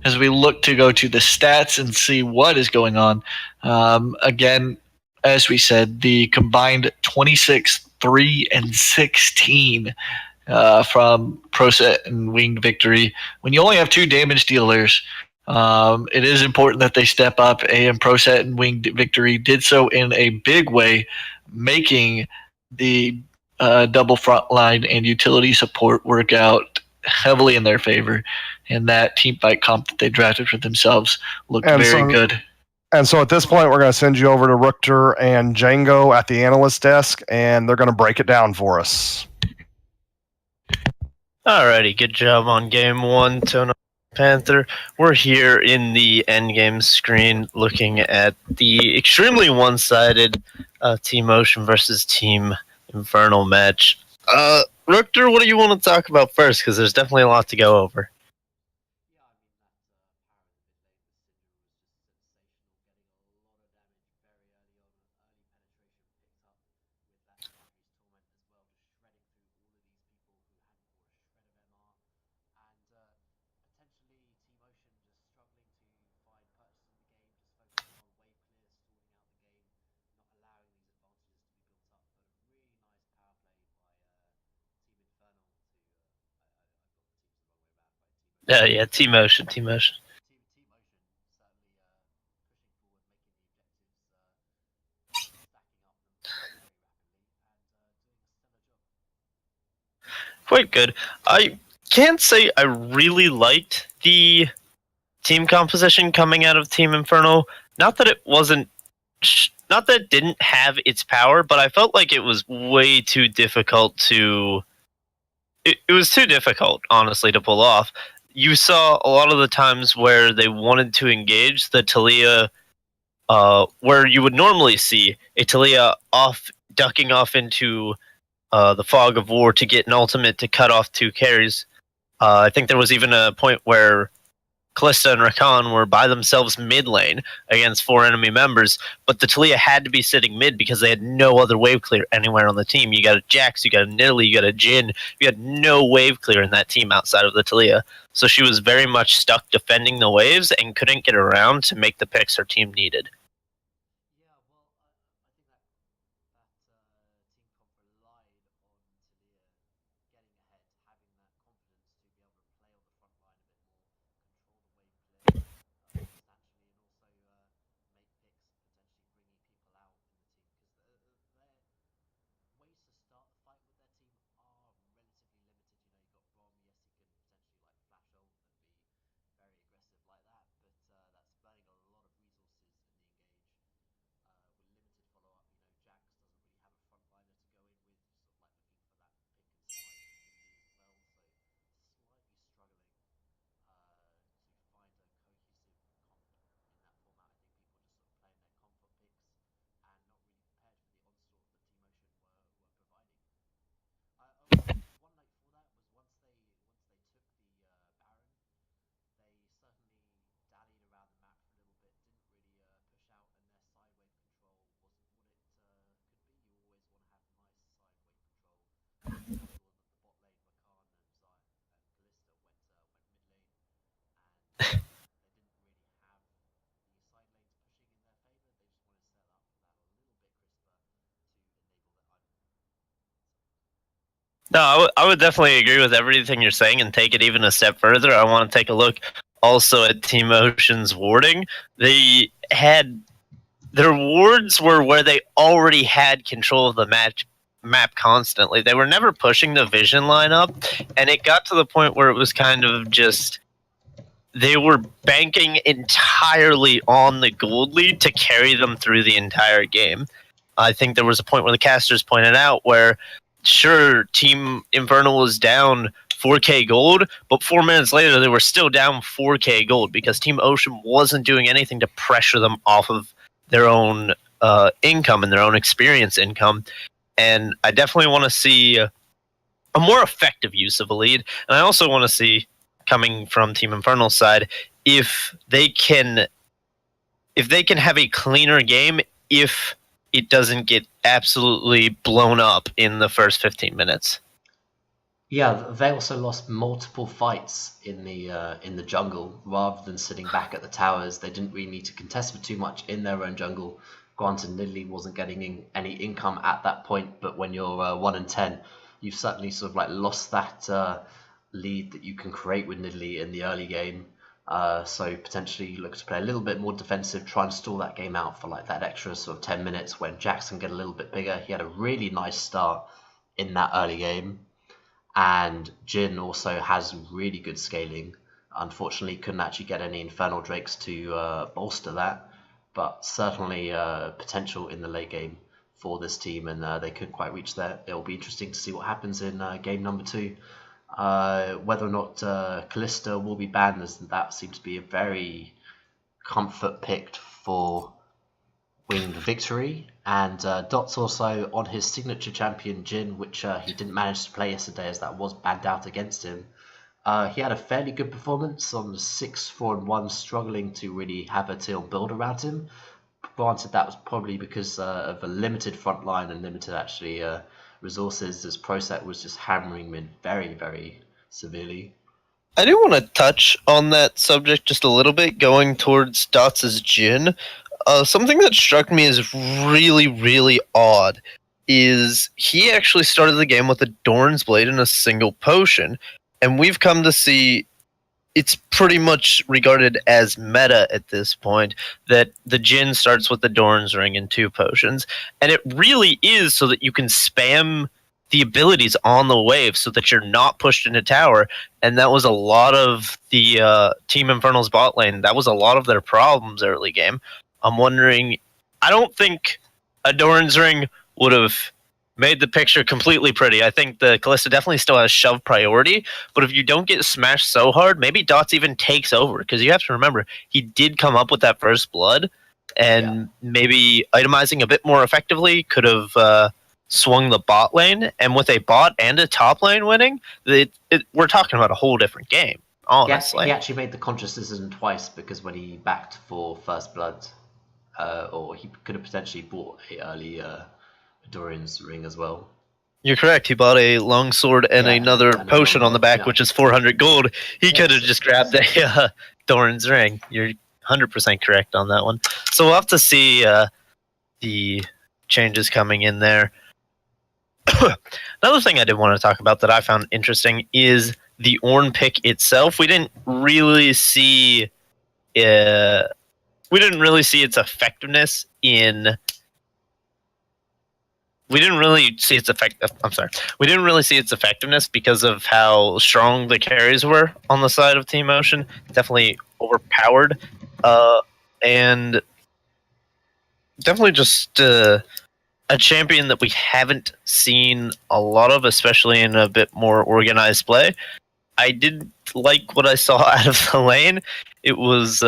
as we look to go to the stats and see what is going on. Again, as we said, the combined 26, 3, and 16 from Proset and Winged Victory. When you only have 2 damage dealers, it is important that they step up, and Proset and Winged Victory did so in a big way, making the double frontline and utility support work out heavily in their favor, and that team fight comp that they drafted for themselves looked very good. And so at this point, we're going to send you over to Rookter and Django at the analyst desk, and they're going to break it down for us. Alrighty, good job on game 1, Tono Panther. We're here in the endgame screen looking at the extremely one-sided Team Ocean versus Team Infernal match. Rookter, what do you want to talk about first? Because there's definitely a lot to go over. Yeah, T-Motion. Quite good. I can't say I really liked the team composition coming out of Team Infernal. Not that it wasn't, not that it didn't have its power, but I felt like it was way too difficult to. It was too difficult, honestly, to pull off. You saw a lot of the times where they wanted to engage the Talia, where you would normally see a Talia off ducking off into the fog of war to get an ultimate to cut off two carries. I think there was even a point where Callista and Rakan were by themselves mid lane against four enemy members, but the Talia had to be sitting mid because they had no other wave clear anywhere on the team. You got a Jax, you got a Nidalee, you got a Jhin. You had no wave clear in that team outside of the Talia. So she was very much stuck defending the waves and couldn't get around to make the picks her team needed. No, I would definitely agree with everything you're saying and take it even a step further. I want to take a look also at Team Ocean's warding. They had their wards were where they already had control of the map constantly. They were never pushing the vision line up, and it got to the point where it was kind of just they were banking entirely on the gold lead to carry them through the entire game. I think there was a point where the casters pointed out where, sure, Team Infernal was down 4K gold, but 4 minutes later they were still down 4K gold because Team Ocean wasn't doing anything to pressure them off of their own income and their own experience income. And I definitely want to see a more effective use of a lead. And I also want to see, coming from Team Infernal's side, if they can have a cleaner game if it doesn't get absolutely blown up in the first 15 minutes. Yeah, they also lost multiple fights in the jungle rather than sitting back at the towers. They didn't really need to contest for too much in their own jungle. Granted, Nidalee wasn't getting any income at that point, but when you're 1-10, you've certainly sort of like lost that lead that you can create with Nidalee in the early game. So potentially look to play a little bit more defensive, try and stall that game out for like that extra sort of 10 minutes when Jackson get a little bit bigger. He had a really nice start in that early game. And Jhin also has really good scaling. Unfortunately, couldn't actually get any Infernal Drakes to bolster that, but certainly potential in the late game for this team, and they couldn't quite reach that. It'll be interesting to see what happens in game number 2. Whether or not Callista will be banned, as that seems to be a very comfort picked for winning the victory. And Dot's also on his signature champion Jhin, which he didn't manage to play yesterday as that was banned out against him. He had a fairly good performance on 6-4-1, struggling to really have a team build around him. Granted, that was probably because of a limited front line and limited actually resources, as ProSet was just hammering him in very, very severely. I do want to touch on that subject just a little bit, going towards Dots' Jhin. Something that struck me as really, really odd is he actually started the game with a Dorn's Blade and a single potion. And we've come to see it's pretty much regarded as meta at this point that the Jin starts with the Doran's Ring and 2 potions. And it really is so that you can spam the abilities on the wave so that you're not pushed into tower. And that was a lot of the Team Infernal's bot lane. That was a lot of their problems early game. I'm wondering, I don't think a Doran's Ring would have made the picture completely pretty. I think the Kalista definitely still has shove priority, but if you don't get smashed so hard, maybe Dots even takes over, because you have to remember, he did come up with that first blood, and maybe itemizing a bit more effectively could have swung the bot lane, and with a bot and a top lane winning, we're talking about a whole different game, honestly. He actually made the conscious decision twice, because when he backed for first blood, or he could have potentially bought a early Dorian's ring as well. You're correct. He bought a longsword and another potion on the back, which is 400 gold. He could have just grabbed a Doran's ring. You're 100% correct on that one. So we'll have to see the changes coming in there. Another thing I did want to talk about that I found interesting is the Ornn pick itself. We didn't really see its effectiveness in. We didn't really see its effectiveness because of how strong the carries were on the side of Team Ocean. Definitely overpowered, and definitely just a champion that we haven't seen a lot of, especially in a bit more organized play. I did like what I saw out of the lane. It was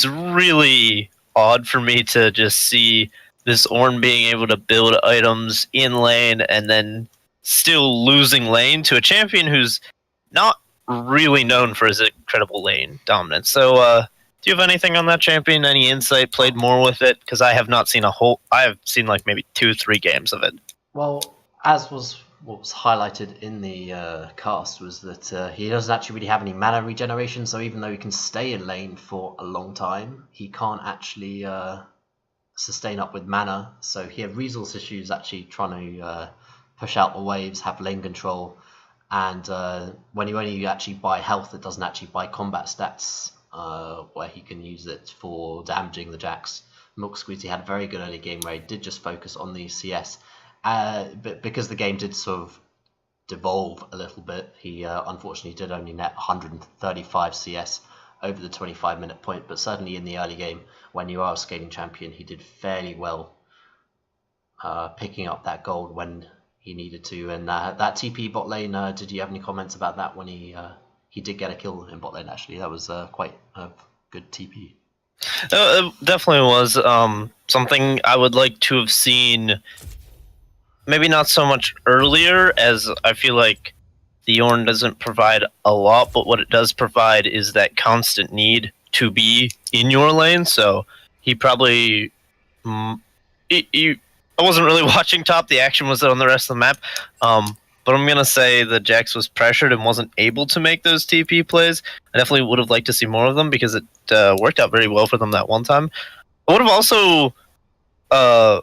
really odd for me to just see this Ornn being able to build items in lane and then still losing lane to a champion who's not really known for his incredible lane dominance. So, do you have anything on that champion? Any insight? Played more with it? Because I have not seen I have seen like maybe 2-3 games of it. Well, as was what was highlighted in the cast was that he doesn't actually really have any mana regeneration. So even though he can stay in lane for a long time, he can't actually sustain up with mana, so he had resource issues actually trying to push out the waves, have lane control, and when you only actually buy health, it doesn't actually buy combat stats, where he can use it for damaging the Jax. Milk Squeezy had a very good early game where he did just focus on the CS, but because the game did sort of devolve a little bit, he unfortunately did only net 135 CS over the 25-minute point, but certainly in the early game, when you are a scaling champion, he did fairly well picking up that gold when he needed to. And that TP bot lane, did you have any comments about that when he did get a kill in bot lane, actually? That was quite a good TP. It definitely was something I would like to have seen, maybe not so much earlier, as I feel like the Ornn doesn't provide a lot, but what it does provide is that constant need to be in your lane. So he probably... I wasn't really watching top. The action was on the rest of the map. But I'm going to say that Jax was pressured and wasn't able to make those TP plays. I definitely would have liked to see more of them because it worked out very well for them that one time. I would have also... I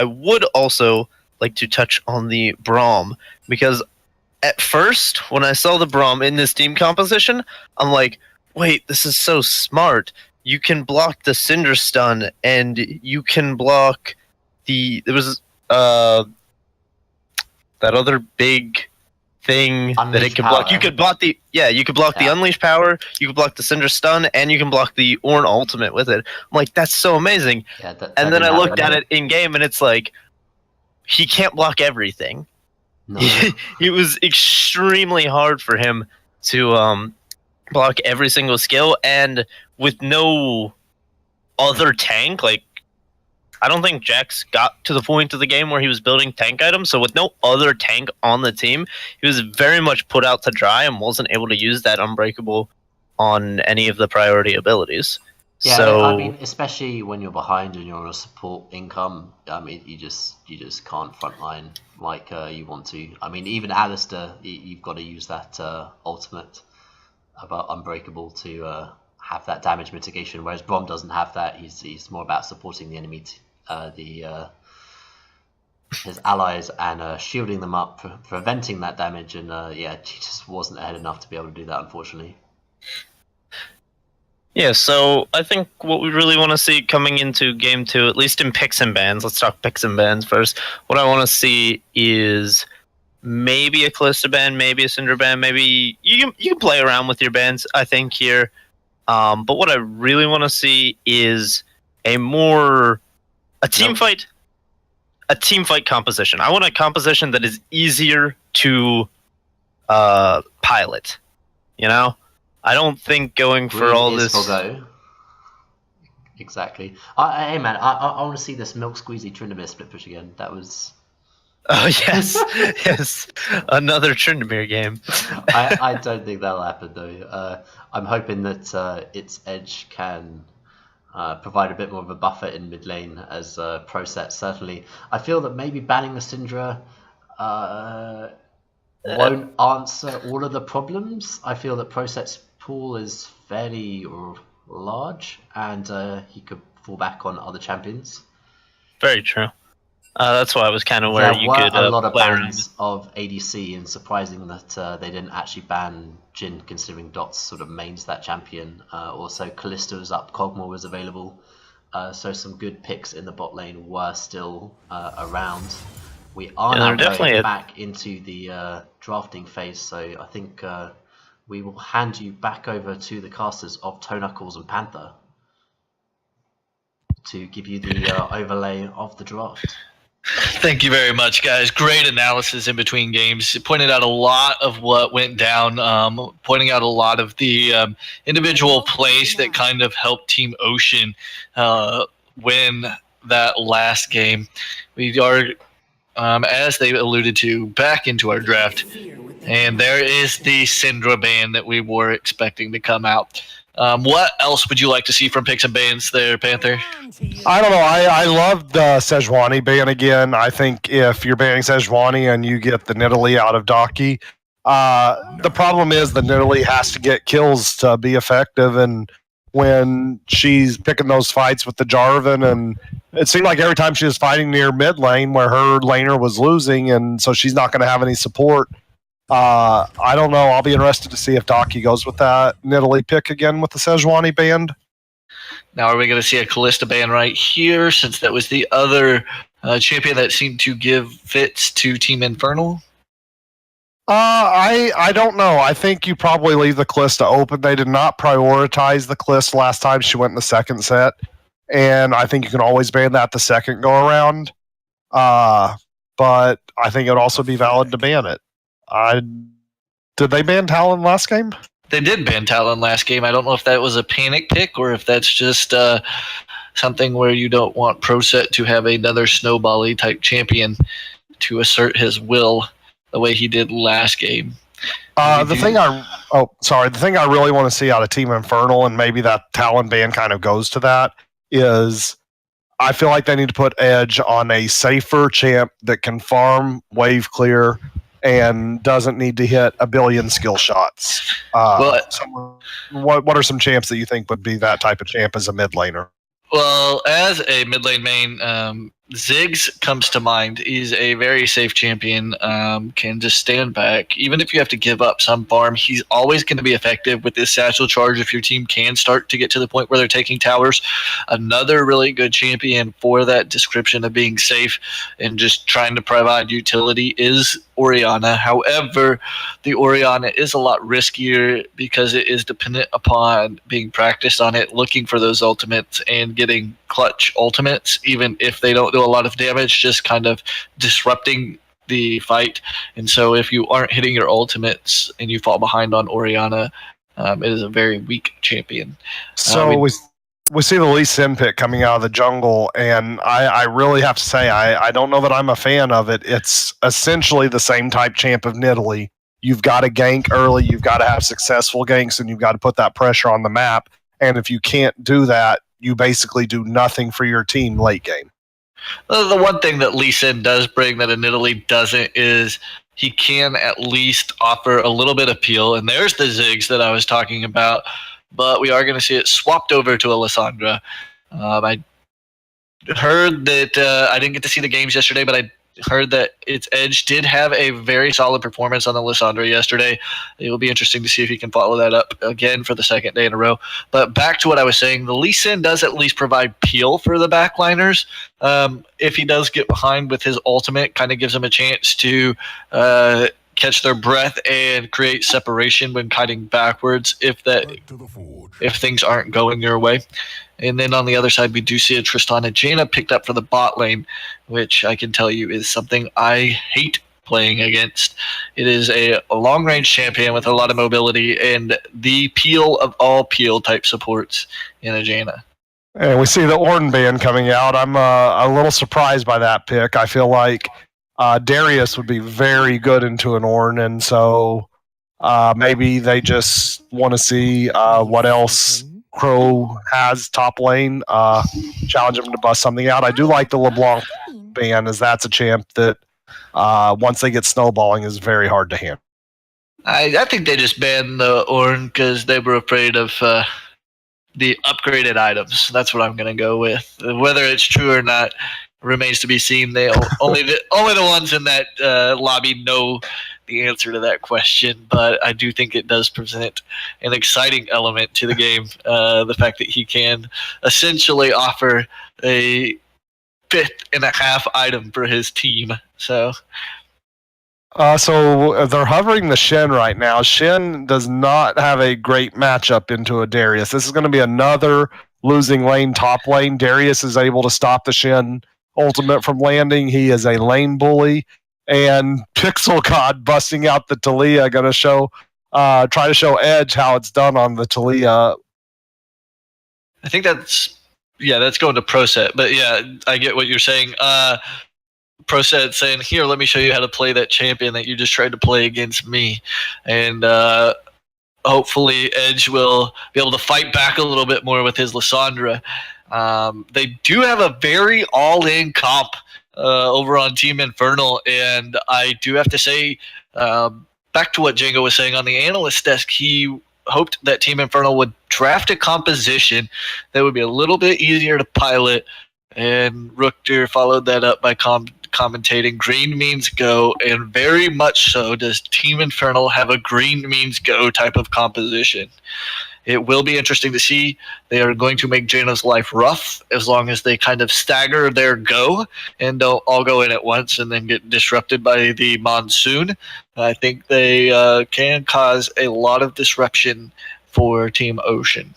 would also like to touch on the Braum, because at first, when I saw the Braum in this team composition, I'm like, wait, this is so smart. You can block the Cinder Stun, and you can block there was that other big thing Unleash that it could power. block. You could block the Unleash Power, you could block the Cinder Stun, and you can block the Ornn ultimate with it. I'm like, that's so amazing. Yeah, and then I looked at it in game, and it's like, he can't block everything. No. It was extremely hard for him to block every single skill, and with no other tank, like, I don't think Jax got to the point of the game where he was building tank items, so with no other tank on the team, he was very much put out to dry and wasn't able to use that Unbreakable on any of the priority abilities. Yeah, so, I mean, especially when you're behind and you're on a support income, I mean, you just can't frontline like you want to. I mean, even Alistair, you've got to use that ultimate about Unbreakable to have that damage mitigation, whereas Braum doesn't have that. He's more about supporting the enemy, the his allies and shielding them up, preventing that damage. And yeah, she just wasn't ahead enough to be able to do that, unfortunately. Yeah, so I think what we really want to see coming into game 2, at least in picks and bans, let's talk picks and bans first. What I want to see is maybe a Callista ban, maybe a Syndra ban, maybe you can play around with your bans, I think, here. But what I really want to see is a team fight composition. I want a composition that is easier to pilot, you know? I don't think going for all this. Go. Exactly. Hey man, I want to see this milk squeezy Tryndamere split push again. That was. Oh yes, yes, another Tryndamere game. I don't think that'll happen though. I'm hoping that its edge can provide a bit more of a buffer in mid lane as pro set. Certainly, I feel that maybe banning the Syndra won't answer all of the problems. I feel that pro set's pool is fairly large, and he could fall back on other champions. Very true. That's why it was kind of where you could a lot of play bans around. of ADC, and surprising that they didn't actually ban Jhin, considering Dot's sort of mains that champion. Also, Kalista was up, Kog'Maw was available, so some good picks in the bot lane were still around. We are now going back into the drafting phase, so I think we will hand you back over to the casters of Toe Knuckles and Panther to give you the overlay of the draft. Thank you very much, guys. Great analysis in between games. It pointed out a lot of what went down, pointing out a lot of the individual plays that kind of helped Team Ocean win that last game. We are, as they alluded to, back into our draft. And there is the Syndra ban that we were expecting to come out. What else would you like to see from picks and bans there, Panther? I don't know. I love the Sejuani ban again. I think if you're banning Sejuani and you get the Nidalee out of Daki, the problem is the Nidalee has to get kills to be effective. And when she's picking those fights with the Jarvan, and it seemed like every time she was fighting near mid lane where her laner was losing, and so she's not going to have any support. I don't know. I'll be interested to see if Daki goes with that Nidalee pick again with the Sejuani band. Now, are we going to see a Callista ban right here, since that was the other champion that seemed to give fits to Team Infernal? I don't know. I think you probably leave the Callista open. They did not prioritize the Callista last time she went in the second set, and I think you can always ban that the second go around. But I think it would also be valid to ban it. Did they ban Talon last game? They did ban Talon last game. I don't know if that was a panic pick or if that's just something where you don't want ProSet to have another snowbally type champion to assert his will the way he did last game. The thing I really want to see out of Team Infernal, and maybe that Talon ban kind of goes to that, is I feel like they need to put Edge on a safer champ that can farm wave clear and doesn't need to hit a billion skill shots. What are some champs that you think would be that type of champ as a mid laner? Well, as a mid lane main, Ziggs comes to mind. He's a very safe champion, can just stand back. Even if you have to give up some farm, he's always going to be effective with his satchel charge if your team can start to get to the point where they're taking towers. Another really good champion for that description of being safe and just trying to provide utility is Orianna. However, the Orianna is a lot riskier because it is dependent upon being practiced on it, looking for those ultimates and getting clutch ultimates, even if they don't do a lot of damage, just kind of disrupting the fight. And so if you aren't hitting your ultimates and you fall behind on Orianna, it is a very weak champion. So we see the Lee Sin pick coming out of the jungle, and I really have to say I don't know that I'm a fan of it. It's essentially the same type champ of Nidalee. You've got to gank early, you've got to have successful ganks, and you've got to put that pressure on the map. And if you can't do that, you basically do nothing for your team late game. The one thing that Lee Sin does bring that a Nidalee doesn't is he can at least offer a little bit of appeal. And there's the Ziggs that I was talking about. But we are going to see it swapped over to Alessandra. I heard that I didn't get to see the games yesterday, but I heard that its Edge did have a very solid performance on the Lissandra yesterday. It will be interesting to see if he can follow that up again for the second day in a row. But back to what I was saying, the Lee Sin does at least provide peel for the backliners. If he does get behind with his ultimate, kind of gives him a chance to catch their breath and create separation when kiting backwards if things aren't going your way. And then on the other side, we do see a Tristana Jaina picked up for the bot lane, which I can tell you is something I hate playing against. It is a long-range champion with a lot of mobility and the peel of all peel type supports in a Jaina. And we see the Ornn ban coming out. I'm a little surprised by that pick. I feel like Darius would be very good into an Ornn, and so maybe they just want to see what else Crow has top lane, challenge him to bust something out. I do like the LeBlanc ban, as that's a champ that once they get snowballing is very hard to handle. I think they just banned the Ornn because they were afraid of the upgraded items. That's what I'm going to go with. Whether it's true or not remains to be seen. They only the ones in that lobby know the answer to that question, but I do think it does present an exciting element to the game. The fact that he can essentially offer a 5.5 item for his team. So they're hovering the Shen right now. Shen does not have a great matchup into a Darius. This is going to be another losing lane top lane. Darius is able to stop the Shen ultimate from landing. He is a lane bully. And Pixel God busting out the Taliyah, going to try to show Edge how it's done on the Taliyah. I think that's going to Proset. But yeah, I get what you're saying. Proset saying, here, let me show you how to play that champion that you just tried to play against me. And hopefully Edge will be able to fight back a little bit more with his Lissandra. They do have a very all-in comp over on Team Infernal, and I do have to say, back to what Django was saying on the analyst desk, he hoped that Team Infernal would draft a composition that would be a little bit easier to pilot, and Rookter followed that up by commentating green means go, and very much so does Team Infernal have a green means go type of composition. It will be interesting to see. They are going to make Jaina's life rough as long as they kind of stagger their go and don't all go in at once and then get disrupted by the monsoon. I think they can cause a lot of disruption for Team Ocean.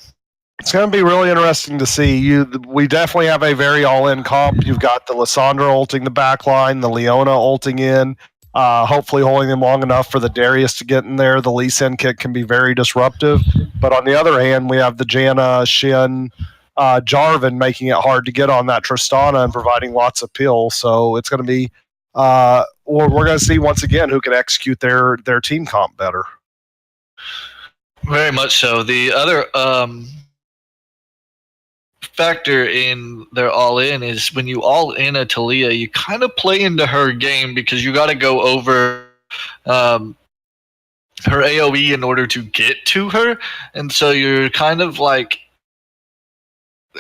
It's going to be really interesting to see. We definitely have a very all-in comp. You've got the Lissandra ulting the back line, the Leona ulting in, hopefully holding them long enough for the Darius to get in there. The Lee Sin kick can be very disruptive. But on the other hand, we have the Jaina, Shin, Jarvan making it hard to get on that Tristana and providing lots of peel. So it's going to be we're going to see once again who can execute their team comp better. Very much so. The other factor in their all-in is when you all-in a Taliyah, you kind of play into her game because you got to go over her AoE in order to get to her, and so you're kind of like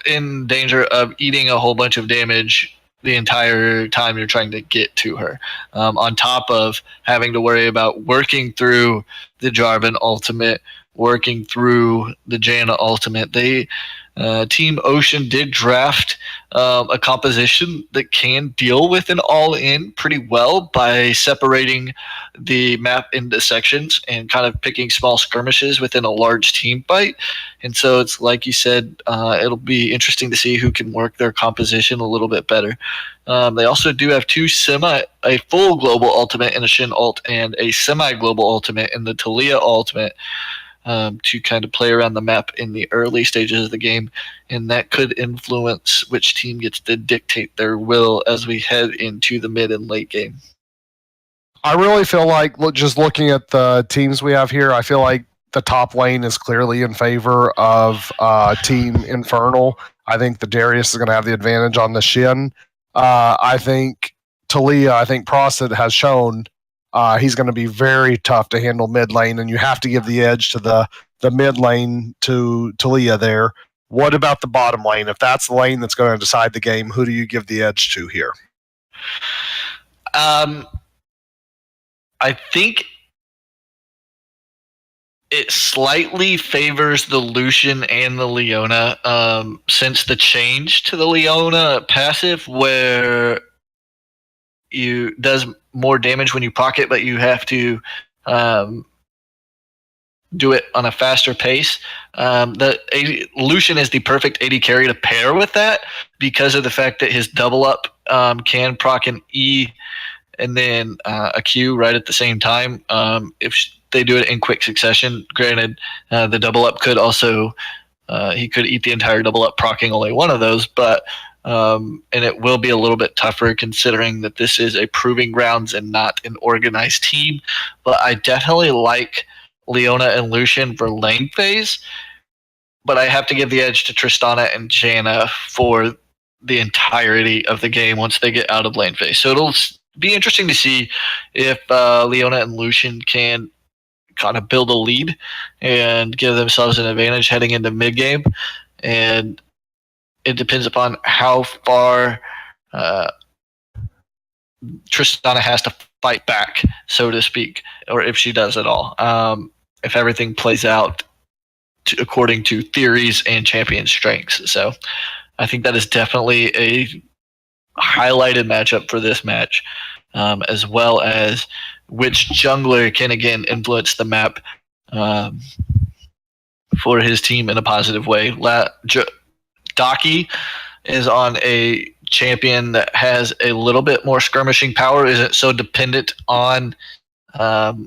in danger of eating a whole bunch of damage the entire time you're trying to get to her, on top of having to worry about working through the Jarvan ultimate, working through the Jaina ultimate. Team Ocean did draft a composition that can deal with an all-in pretty well by separating the map into sections and kind of picking small skirmishes within a large team fight. And so it's like you said, it'll be interesting to see who can work their composition a little bit better. They also do have a full global ultimate in a Shin ult and a semi-global ultimate in the Taliyah ultimate, to kind of play around the map in the early stages of the game, and that could influence which team gets to dictate their will as we head into the mid and late game. I really feel like, just looking at the teams we have here, I feel like the top lane is clearly in favor of Team Infernal. I think the Darius is going to have the advantage on the Shin. I think Prosit has shown he's going to be very tough to handle mid lane, and you have to give the edge to the mid lane to Taliyah there. What about the bottom lane? If that's the lane that's going to decide the game, who do you give the edge to here? I think it slightly favors the Lucian and the Leona since the change to the Leona passive where you does more damage when you proc it, but you have to do it on a faster pace. Lucian is the perfect AD carry to pair with that because of the fact that his double up can proc an E and then a Q right at the same time. If they do it in quick succession, granted, the double up could also he could eat the entire double up, proccing only one of those, but and it will be a little bit tougher considering that this is a proving grounds and not an organized team. But I definitely like Leona and Lucian for lane phase, but I have to give the edge to Tristana and Janna for the entirety of the game once they get out of lane phase. So it'll be interesting to see if Leona and Lucian can kind of build a lead and give themselves an advantage heading into mid game. And it depends upon how far Tristana has to fight back, so to speak, or if she does at all. If everything plays out according to theories and champion strengths. So I think that is definitely a highlighted matchup for this match, as well as which jungler can again influence the map for his team in a positive way. Daki is on a champion that has a little bit more skirmishing power, isn't so dependent on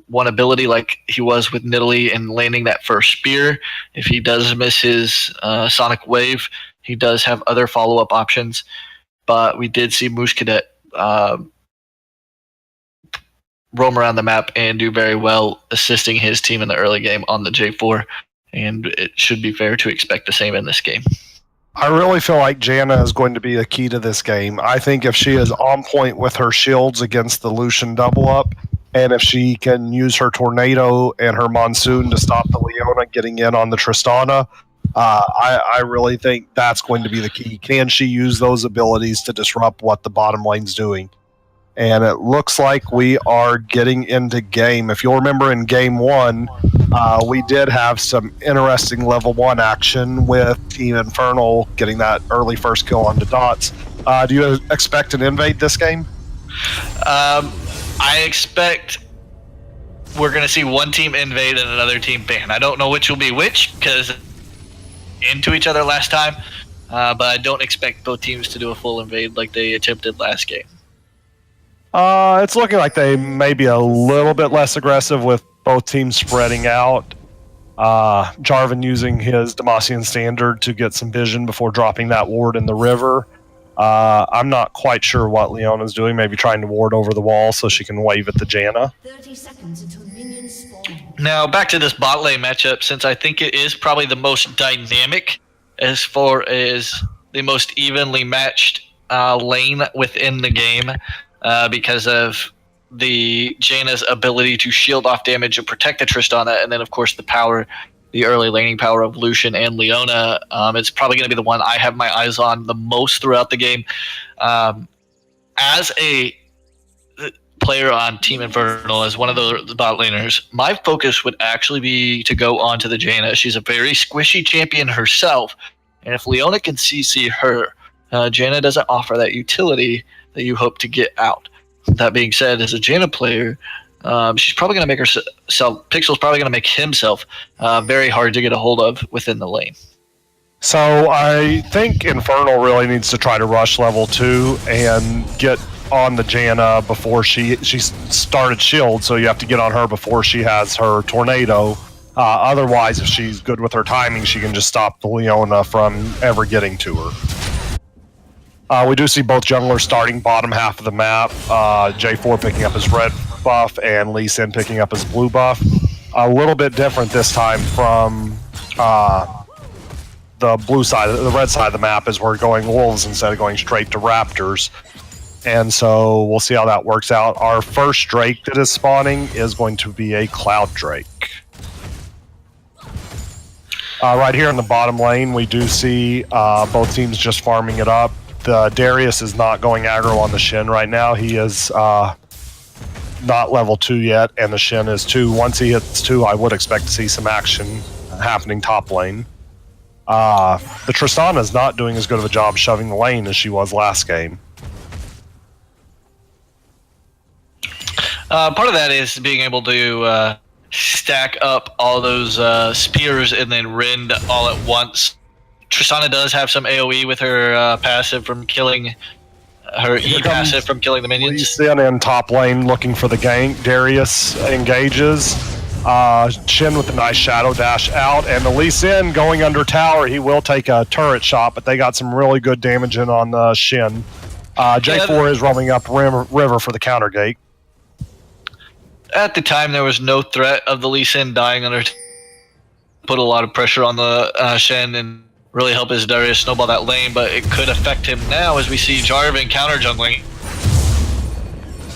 one ability like he was with Nidalee and landing that first spear. If he does miss his Sonic Wave, he does have other follow-up options. But we did see Moose Cadet roam around the map and do very well, assisting his team in the early game on the J4. And it should be fair to expect the same in this game. I really feel like Janna is going to be a key to this game. I think if she is on point with her shields against the Lucian double up, and if she can use her Tornado and her Monsoon to stop the Leona getting in on the Tristana, I really think that's going to be the key. Can she use those abilities to disrupt what the bottom lane's doing? And it looks like we are getting into game. If you'll remember in game one, we did have some interesting level 1 action with Team Infernal getting that early first kill onto Dots. Do you expect an invade this game? I expect we're going to see one team invade and another team ban. I don't know which will be which because into each other last time, but I don't expect both teams to do a full invade like they attempted last game. It's looking like they may be a little bit less aggressive with both teams spreading out. Jarvan using his Demacian Standard to get some vision before dropping that ward in the river. I'm not quite sure what Leona's doing. Maybe trying to ward over the wall so she can wave at the Janna. 30 seconds until minions spawn. Now, back to this bot lane matchup, since I think it is probably the most dynamic as far as the most evenly matched lane within the game because of the Janna's ability to shield off damage and protect the Tristana, and then, of course, the early laning power of Lucian and Leona. It's probably going to be the one I have my eyes on the most throughout the game. As a player on Team Infernal, as one of the bot laners, my focus would actually be to go on to the Janna. She's a very squishy champion herself, and if Leona can CC her, Janna doesn't offer that utility that you hope to get out. That being said, as a Janna player, she's probably going to make herself, Pixel's probably going to make himself very hard to get a hold of within the lane. So I think Infernal really needs to try to rush level 2 and get on the Janna before she started shield, so you have to get on her before she has her Tornado. Otherwise, if she's good with her timing, she can just stop the Leona from ever getting to her. We do see both junglers starting bottom half of the map. J4 picking up his red buff and Lee Sin picking up his blue buff. A little bit different this time from the blue side. The red side of the map is we're going wolves instead of going straight to raptors. And so we'll see how that works out. Our first Drake that is spawning is going to be a Cloud Drake. Right here in the bottom lane, we do see both teams just farming it up. the Darius is not going aggro on the Shin right now. He is not level 2 yet, and the Shin is 2. Once he hits 2, I would expect to see some action happening top lane. The Tristana is not doing as good of a job shoving the lane as she was last game. Part of that is being able to stack up all those spears and then rend all at once. Tristana does have some AoE with her passive from killing her E passive from killing the minions. Lee Sin in top lane looking for the gank. Darius engages. Shin with a nice shadow dash out, and the Lee Sin going under tower. He will take a turret shot, but they got some really good damage in on the Shin. J4 is roaming up river for the counter gate. At the time, there was no threat of the Lee Sin dying under. Put a lot of pressure on the Shen and really help his Darius snowball that lane, but it could affect him now as we see Jarvan counter jungling.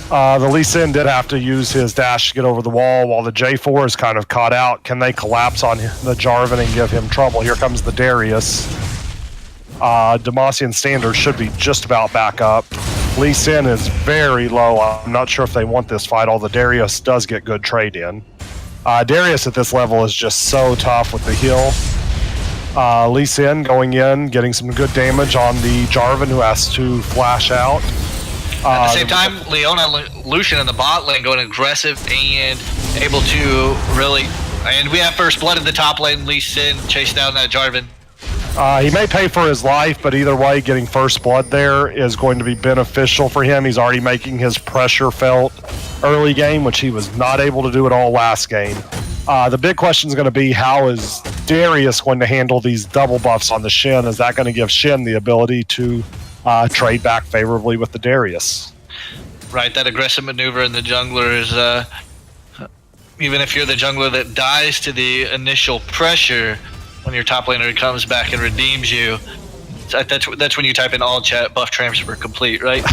The Lee Sin did have to use his dash to get over the wall while the J4 is kind of caught out. Can they collapse on the Jarvan and give him trouble? Here comes the Darius. Demacian standard should be just about back up. Lee Sin is very low. I'm not sure if they want this fight, although Darius does get good trade in. Darius at this level is just so tough with the heal. Lee Sin going in, getting some good damage on the Jarvan who has to flash out. At the same time, Leona Lucian in the bot lane going aggressive and able to really... And we have first blood in the top lane. Lee Sin chase down that Jarvan. He may pay for his life, but either way, getting first blood there is going to be beneficial for him. He's already making his pressure felt early game, which he was not able to do at all last game. The big question is going to be, how is Darius going to handle these double buffs on the Shin? Is that going to give Shin the ability to trade back favorably with the Darius? Right, that aggressive maneuver in the jungler is... even if you're the jungler that dies to the initial pressure... When your top laner comes back and redeems you, that's when you type in all chat buff transfer complete, right?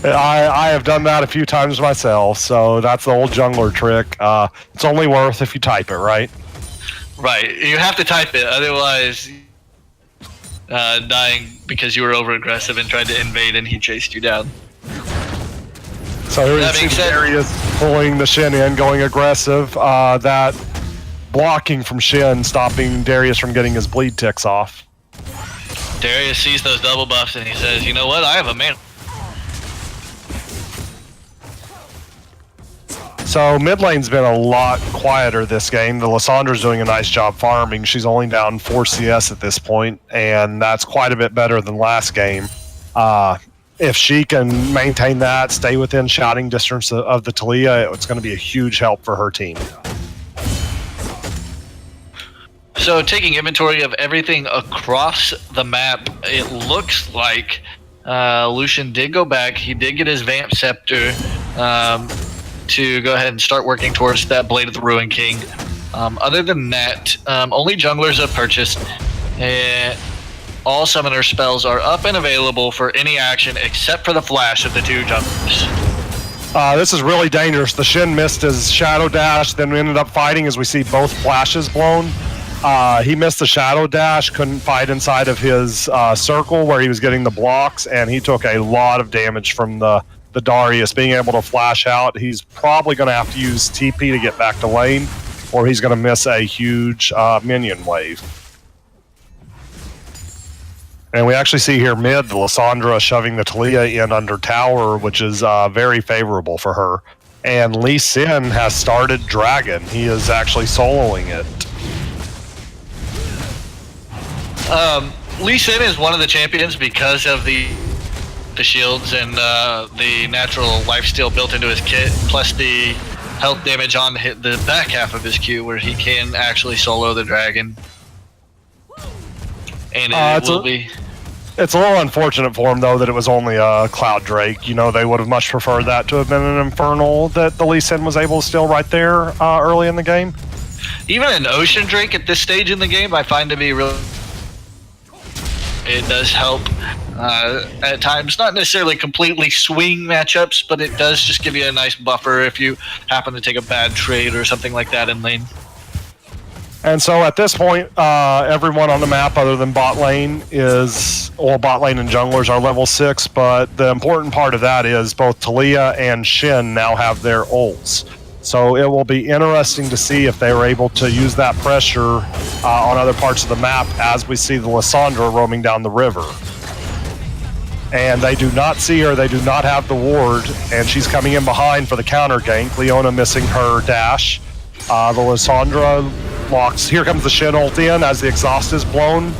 I have done that a few times myself, so that's the old jungler trick. It's only worth if you type it, right? Right, you have to type it, otherwise dying because you were over aggressive and tried to invade and he chased you down. So here we see Darius pulling the Shin in, going aggressive. That blocking from Shin, stopping Darius from getting his bleed ticks off. Darius sees those double buffs and he says, you know what, I have a man. So mid lane's been a lot quieter this game. The Lissandra's doing a nice job farming. She's only down 4 CS at this point, and that's quite a bit better than last game. If she can maintain that, stay within shouting distance of the Talia, it's going to be a huge help for her team. So taking inventory of everything across the map, it looks like Lucian did go back. He did get his Vamp Scepter to go ahead and start working towards that Blade of the Ruin King. Other than that, only junglers have purchased. And all summoner spells are up and available for any action except for the flash of the two junglers. This is really dangerous. The Shin missed his shadow dash, then we ended up fighting as we see both flashes blown. He missed the shadow dash, couldn't fight inside of his circle where he was getting the blocks, and he took a lot of damage from the Darius being able to flash out. He's probably going to have to use TP to get back to lane, or he's going to miss a huge minion wave. And we actually see here mid, the Lissandra shoving the Talia in under tower, which is very favorable for her. And Lee Sin has started Dragon. He is actually soloing it. Lee Sin is one of the champions because of the shields and the natural lifesteal built into his kit, plus the health damage on the back half of his Q, where he can actually solo the dragon. And it will be... It's a little unfortunate for him, though, that it was only a Cloud Drake. You know, they would have much preferred that to have been an Infernal that the Lee Sin was able to steal right there early in the game. Even an Ocean Drake at this stage in the game, I find to be really... It does help at times, not necessarily completely swing matchups, but it does just give you a nice buffer if you happen to take a bad trade or something like that in lane. And so at this point, everyone on the map other than bot lane bot lane and junglers are level 6, but the important part of that is both Talia and Shin now have their ults. So it will be interesting to see if they were able to use that pressure on other parts of the map as we see the Lissandra roaming down the river. And they do not see her, they do not have the ward, and she's coming in behind for the counter gank. Leona missing her dash. The Lissandra locks. Here comes the Shin ult in as the exhaust is blown.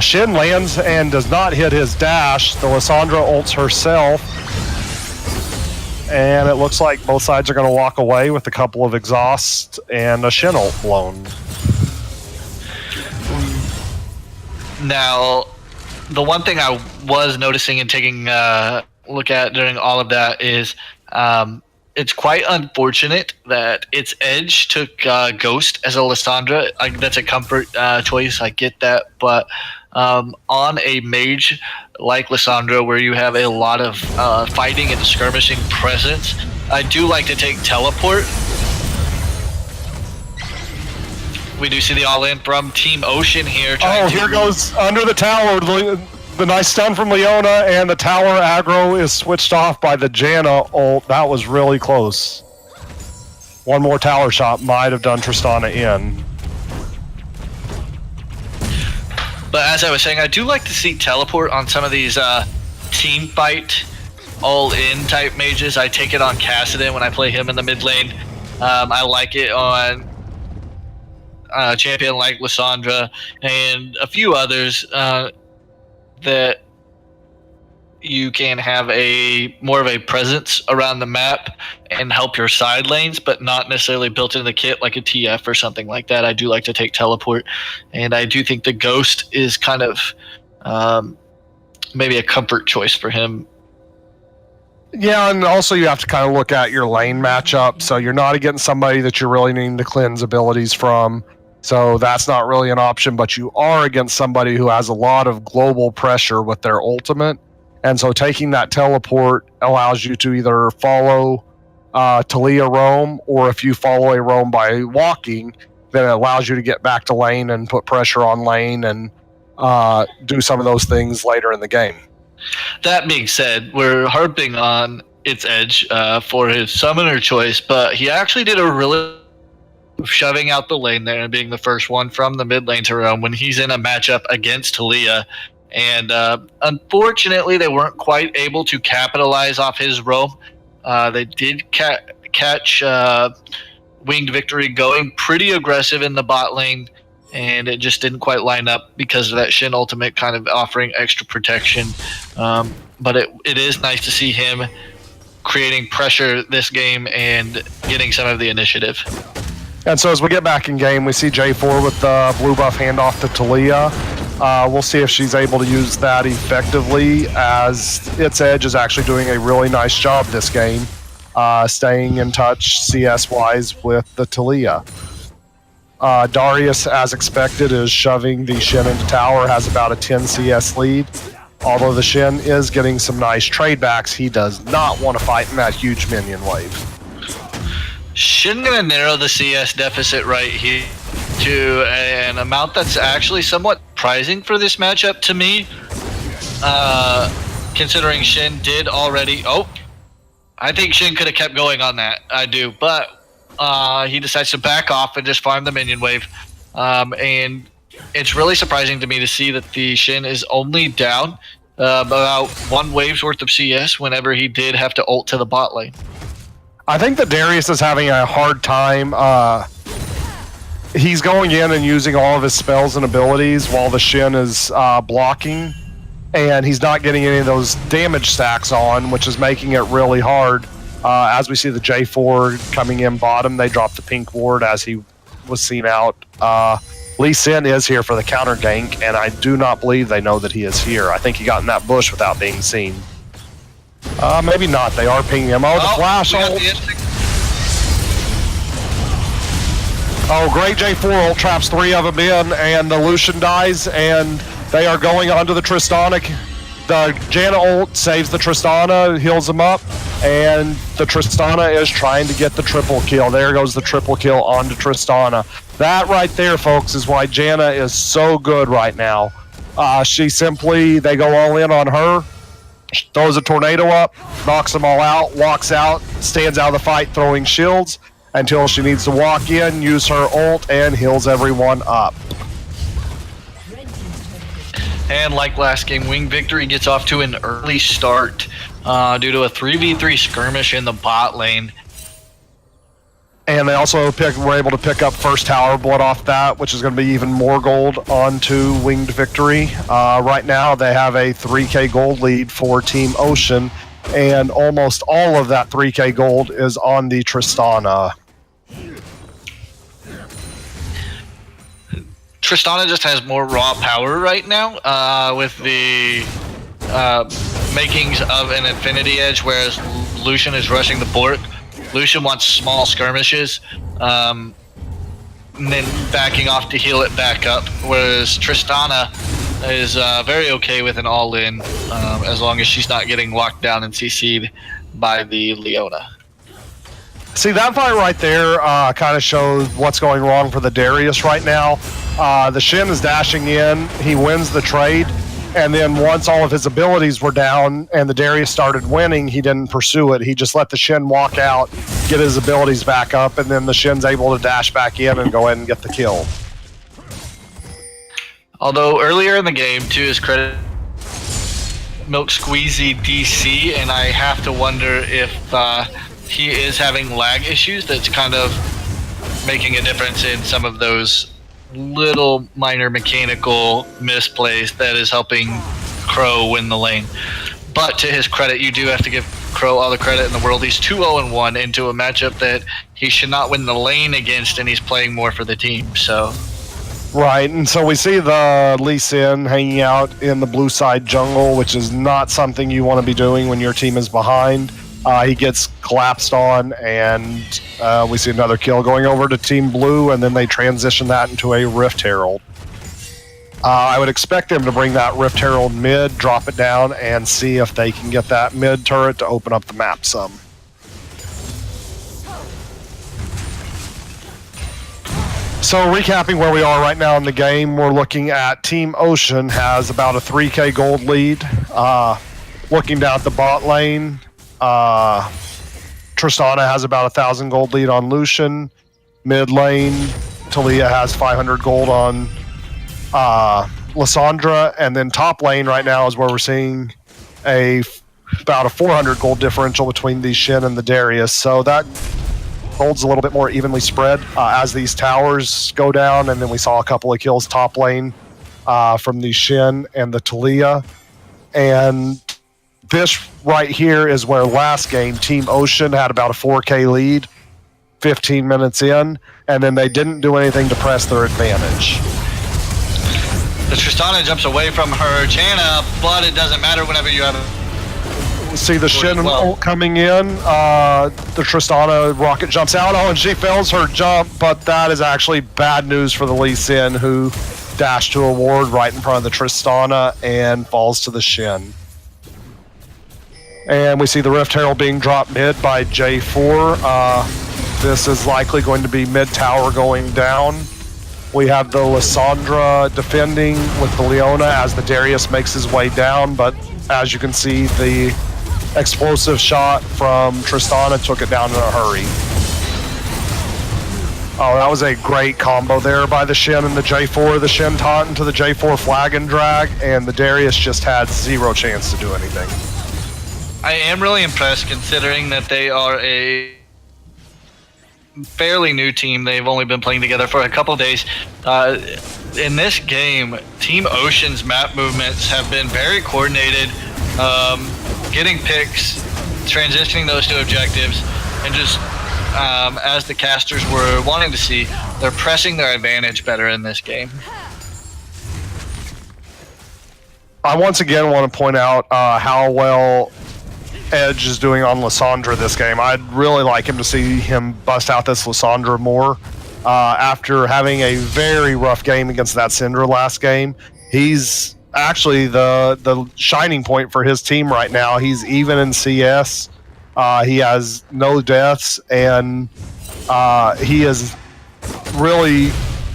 Shin lands and does not hit his dash. The Lissandra ults herself. And it looks like both sides are going to walk away with a couple of exhausts and a Shin ult blown. Now, the one thing I was noticing and taking a look at during all of that is it's quite unfortunate that its Edge took Ghost as a Lissandra. That's a comfort choice, I get that. But on a mage like Lissandra, where you have a lot of fighting and skirmishing presence, I do like to take Teleport. We do see the all-in from Team Ocean here. Here goes under the tower. The nice stun from Leona, and the tower aggro is switched off by the Janna ult. That was really close. One more tower shot might have done Tristana in. But as I was saying, I do like to see Teleport on some of these team fight, all-in type mages. I take it on Kassadin when I play him in the mid lane. I like it on champion like Lissandra and a few others that you can have more of a presence around the map and help your side lanes, but not necessarily built into the kit like a TF or something like that. I do like to take Teleport, and I do think the Ghost is kind of maybe a comfort choice for him. Yeah, and also you have to kind of look at your lane matchup, so you're not getting somebody that you're really needing to cleanse abilities from. So that's not really an option, but you are against somebody who has a lot of global pressure with their ultimate. And so taking that teleport allows you to either follow Talia roam, or if you follow a roam by walking, then it allows you to get back to lane and put pressure on lane and do some of those things later in the game. That being said, we're harping on its Edge for his summoner choice, but he actually did a really shoving out the lane there and being the first one from the mid lane to roam when he's in a matchup against Talia. And unfortunately, they weren't quite able to capitalize off his roam. They did catch Winged Victory going pretty aggressive in the bot lane, and it just didn't quite line up because of that Shin ultimate kind of offering extra protection. But it is nice to see him creating pressure this game and getting some of the initiative. And so as we get back in game, we see J4 with the blue buff handoff to Talia. We'll see if she's able to use that effectively, as its Edge is actually doing a really nice job this game, staying in touch CS-wise with the Talia. Darius, as expected, is shoving the Shin into tower, has about a 10 CS lead. Although the Shin is getting some nice trade backs, he does not want to fight in that huge minion wave. Shin gonna narrow the CS deficit right here to an amount that's actually somewhat surprising for this matchup to me, considering Shin did already. I think Shin could have kept going on that. I do, but he decides to back off and just farm the minion wave, and it's really surprising to me to see that the Shin is only down about one wave's worth of CS whenever he did have to ult to the bot lane. I think that Darius is having a hard time. He's going in and using all of his spells and abilities while the Shin is blocking, and he's not getting any of those damage stacks on, which is making it really hard. As we see the J4 coming in bottom, they drop the pink ward as he was seen out. Lee Sin is here for the counter gank, and I do not believe they know that he is here. I think he got in that bush without being seen. Maybe not. They are pinging him. The flash ult. Great J4 ult traps 3 of them in, and the Lucian dies, and they are going onto the Tristana. The Janna ult saves the Tristana, heals him up, and the Tristana is trying to get the triple kill. There goes the triple kill onto Tristana. That right there, folks, is why Janna is so good right now. They go all in on her, throws a tornado up, knocks them all out, walks out, stands out of the fight throwing shields until she needs to walk in, use her ult, and heals everyone up. And like last game, Wing Victory gets off to an early start due to a 3v3 skirmish in the bot lane. And they also were able to pick up first tower blood off that, which is going to be even more gold onto Winged Victory. Right now, they have a 3k gold lead for Team Ocean, and almost all of that 3k gold is on the Tristana. Tristana just has more raw power right now with the makings of an Infinity Edge, whereas Lucian is rushing the port. Lucian wants small skirmishes and then backing off to heal it back up, whereas Tristana is very okay with an all-in as long as she's not getting locked down and CC'd by the Leona. See, that fight right there kind of shows what's going wrong for the Darius right now. The Shin is dashing in, he wins the trade, and then once all of his abilities were down and the Darius started winning, he didn't pursue it. He just let the Shin walk out, get his abilities back up, and then the Shin's able to dash back in and go ahead and get the kill. Although earlier in the game, to his credit, Milk Squeezy DC, and I have to wonder if he is having lag issues that's kind of making a difference in some of those little minor mechanical misplays that is helping Crow win the lane. But to his credit, you do have to give Crow all the credit in the world. He's 2-0-1 into a matchup that he should not win the lane against, and he's playing more for the team. So right, and so we see the Lee Sin hanging out in the blue side jungle, which is not something you want to be doing when your team is behind. He gets collapsed on, and we see another kill going over to Team Blue, and then they transition that into a Rift Herald. I would expect them to bring that Rift Herald mid, drop it down, and see if they can get that mid turret to open up the map some. So recapping where we are right now in the game, we're looking at Team Ocean has about a 3k gold lead. Looking down at the bot lane, Tristana has about 1,000 gold lead on Lucian. Mid lane, Talia has 500 gold on Lissandra, and then top lane right now is where we're seeing about a 400 gold differential between the Shin and the Darius. So that gold's a little bit more evenly spread as these towers go down, and then we saw a couple of kills top lane from the Shin and the Talia. And this right here is where last game Team Ocean had about a 4k lead 15 minutes in, and then they didn't do anything to press their advantage. the Tristana jumps away from her Janna, but it doesn't matter whenever you have See the Shin ult coming in. The Tristana rocket jumps out. Oh, and she fails her jump, but that is actually bad news for the Lee Sin, who dashed to a ward right in front of the Tristana and falls to the Shin. And we see the Rift Herald being dropped mid by J4. This is likely going to be mid tower going down. We have the Lissandra defending with the Leona as the Darius makes his way down, but as you can see, the explosive shot from Tristana took it down in a hurry. Oh, that was a great combo there by the Shin and the J4. The Shin taunt into the J4 flag and drag, and the Darius just had zero chance to do anything. I am really impressed considering that they are a fairly new team. They've only been playing together for a couple of days. In this game, Team Ocean's map movements have been very coordinated, getting picks, transitioning those to objectives, and just as the casters were wanting to see, they're pressing their advantage better in this game. I once again want to point out how well Edge is doing on Lissandra this game. I'd really like him to see him bust out this Lissandra more. After having a very rough game against that Syndra last game, he's actually the shining point for his team right now. He's even in CS. He has no deaths, and he is really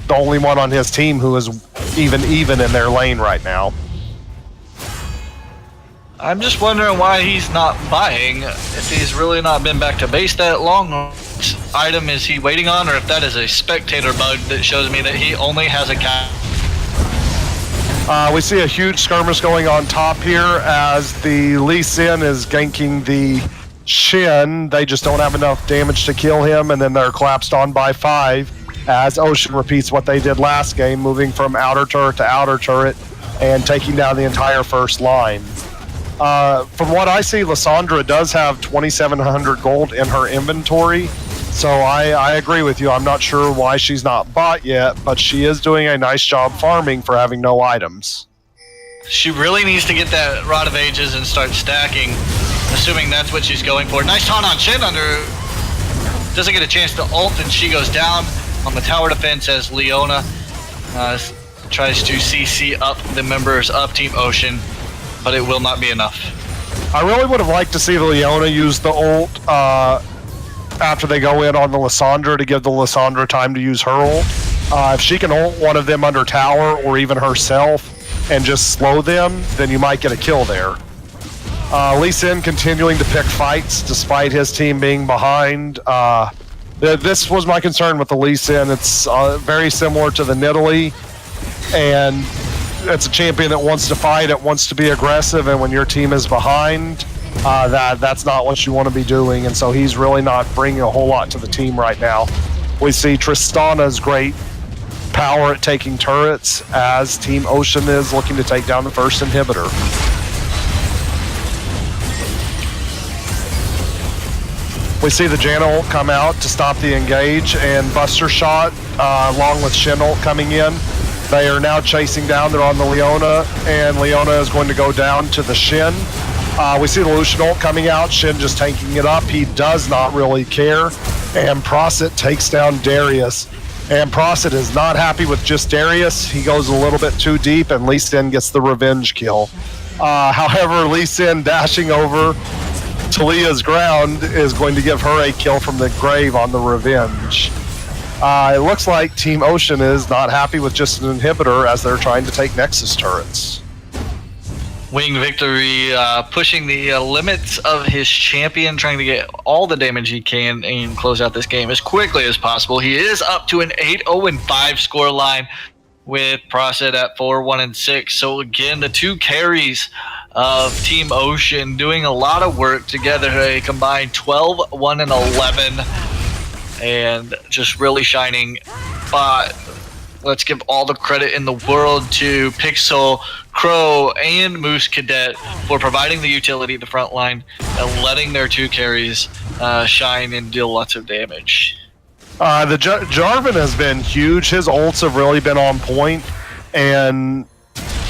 the only one on his team who is even in their lane right now. I'm just wondering why he's not buying, if he's really not been back to base that long. What item is he waiting on, or if that is a spectator bug that shows me that he only has a cat. We see a huge skirmish going on top here as the Lee Sin is ganking the Shin. They just don't have enough damage to kill him, and then they're collapsed on by 5 as Ocean repeats what they did last game, moving from outer turret to outer turret and taking down the entire first line. From what I see, Lysandra does have 2,700 gold in her inventory, so I agree with you. I'm not sure why she's not bought yet, but she is doing a nice job farming for having no items. She really needs to get that Rod of Ages and start stacking, assuming that's what she's going for. Nice taunt on Shin under. Doesn't get a chance to ult, and she goes down on the tower defense as Leona tries to CC up the members of Team Ocean, but it will not be enough. I really would have liked to see the Leona use the ult after they go in on the Lysandra to give the Lysandra time to use her ult. If she can ult one of them under tower or even herself and just slow them, then you might get a kill there. Lee Sin continuing to pick fights despite his team being behind. This was my concern with the Lee Sin. It's very similar to the Nidalee, and it's a champion that wants to fight, it wants to be aggressive, and when your team is behind, that's not what you want to be doing, and so he's really not bringing a whole lot to the team right now. We see Tristana's great power at taking turrets as Team Ocean is looking to take down the first inhibitor. We see the Janna ult come out to stop the engage, and Buster Shot along with Shin ult coming in. They are now chasing down. They're on the Leona, and Leona is going to go down to the Shin. We see the Lucian ult coming out. Shin just tanking it up. He does not really care. And Prosit takes down Darius. And Prosit is not happy with just Darius. He goes a little bit too deep, and Lee Sin gets the revenge kill. However, Lee Sin dashing over Talia's ground is going to give her a kill from the grave on the revenge. It looks like Team Ocean is not happy with just an inhibitor as they're trying to take Nexus turrets. Wing Victory pushing the limits of his champion, trying to get all the damage he can and close out this game as quickly as possible. He is up to an 8-0-5 scoreline with Prosit at 4-1-6. So again, the two carries of Team Ocean doing a lot of work together. A combined 12-1-11. And just really shining. But let's give all the credit in the world to Pixel, Crow, and Moose Cadet for providing the utility at the front line and letting their two carries shine and deal lots of damage. The Jarvan has been huge. His ults have really been on point, and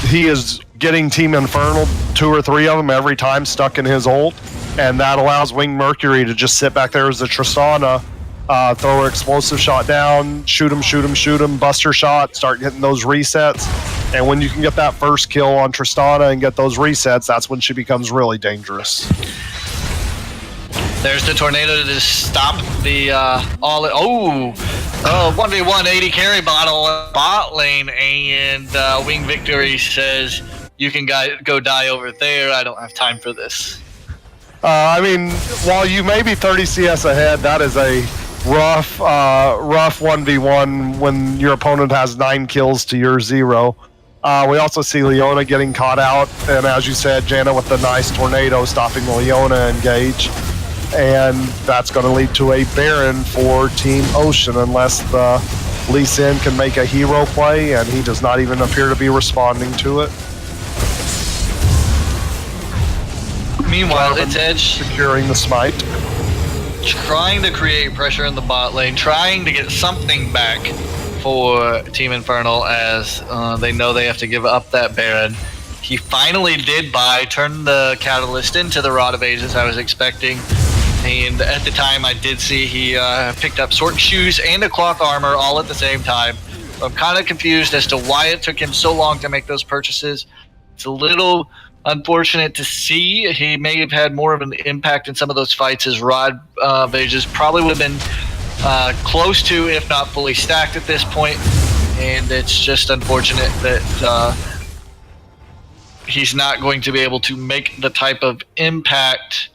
he is getting Team Infernal 2 or 3 of them every time stuck in his ult, and that allows Wing Mercury to just sit back there as a Tristana. Throw her explosive shot down, shoot him, Buster Shot, start getting those resets. And when you can get that first kill on Tristana and get those resets, that's when she becomes really dangerous. There's the tornado to stop the 1v1 80 carry bot lane, and Wing Victory says, you can go die over there, I don't have time for this. I mean, while you may be 30 CS ahead, that is a rough 1v1 when your opponent has 9 kills to your 0. We also see Leona getting caught out, and as you said, Janna with the nice tornado stopping the Leona engage, and that's going to lead to a Baron for Team Ocean unless the Lee Sin can make a hero play, and he does not even appear to be responding to it. Meanwhile, it's Edge securing the smite, trying to create pressure in the bot lane, trying to get something back for Team Infernal as they know they have to give up that Baron. He finally did turn the Catalyst into the Rod of Ages I was expecting, and at the time I did see he picked up Sword Shoes and a Cloth Armor all at the same time. So I'm kind of confused as to why it took him so long to make those purchases. It's a little unfortunate to see. He may have had more of an impact in some of those fights as Rod Vages probably would have been close to, if not fully stacked at this point. And it's just unfortunate that he's not going to be able to make the type of impact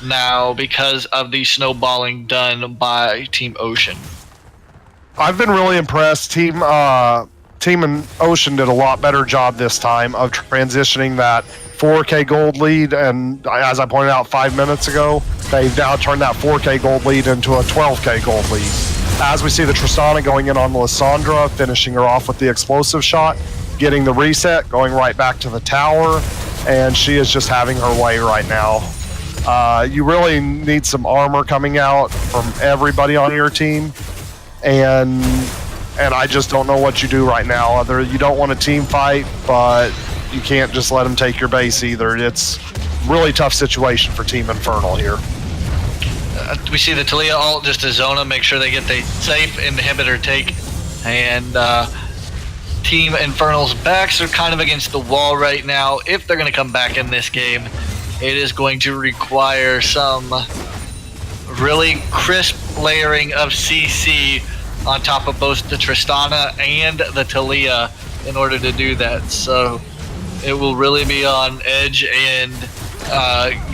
now because of the snowballing done by Team Ocean. I've been really impressed. Team Ocean did a lot better job this time of transitioning that 4K gold lead, and as I pointed out 5 minutes ago, they've now turned that 4K gold lead into a 12K gold lead. As we see the Tristana going in on Lysandra, finishing her off with the explosive shot, getting the reset, going right back to the tower, and she is just having her way right now. You really need some armor coming out from everybody on your team, and I just don't know what you do right now. You don't want a team fight, but you can't just let them take your base either. It's a really tough situation for Team Infernal here. We see the Talia ult just to Zona, make sure they get the safe inhibitor take, and Team Infernal's backs are kind of against the wall right now. If they're going to come back in this game, it is going to require some really crisp layering of CC on top of both the Tristana and the Talia in order to do that. So it will really be on Edge and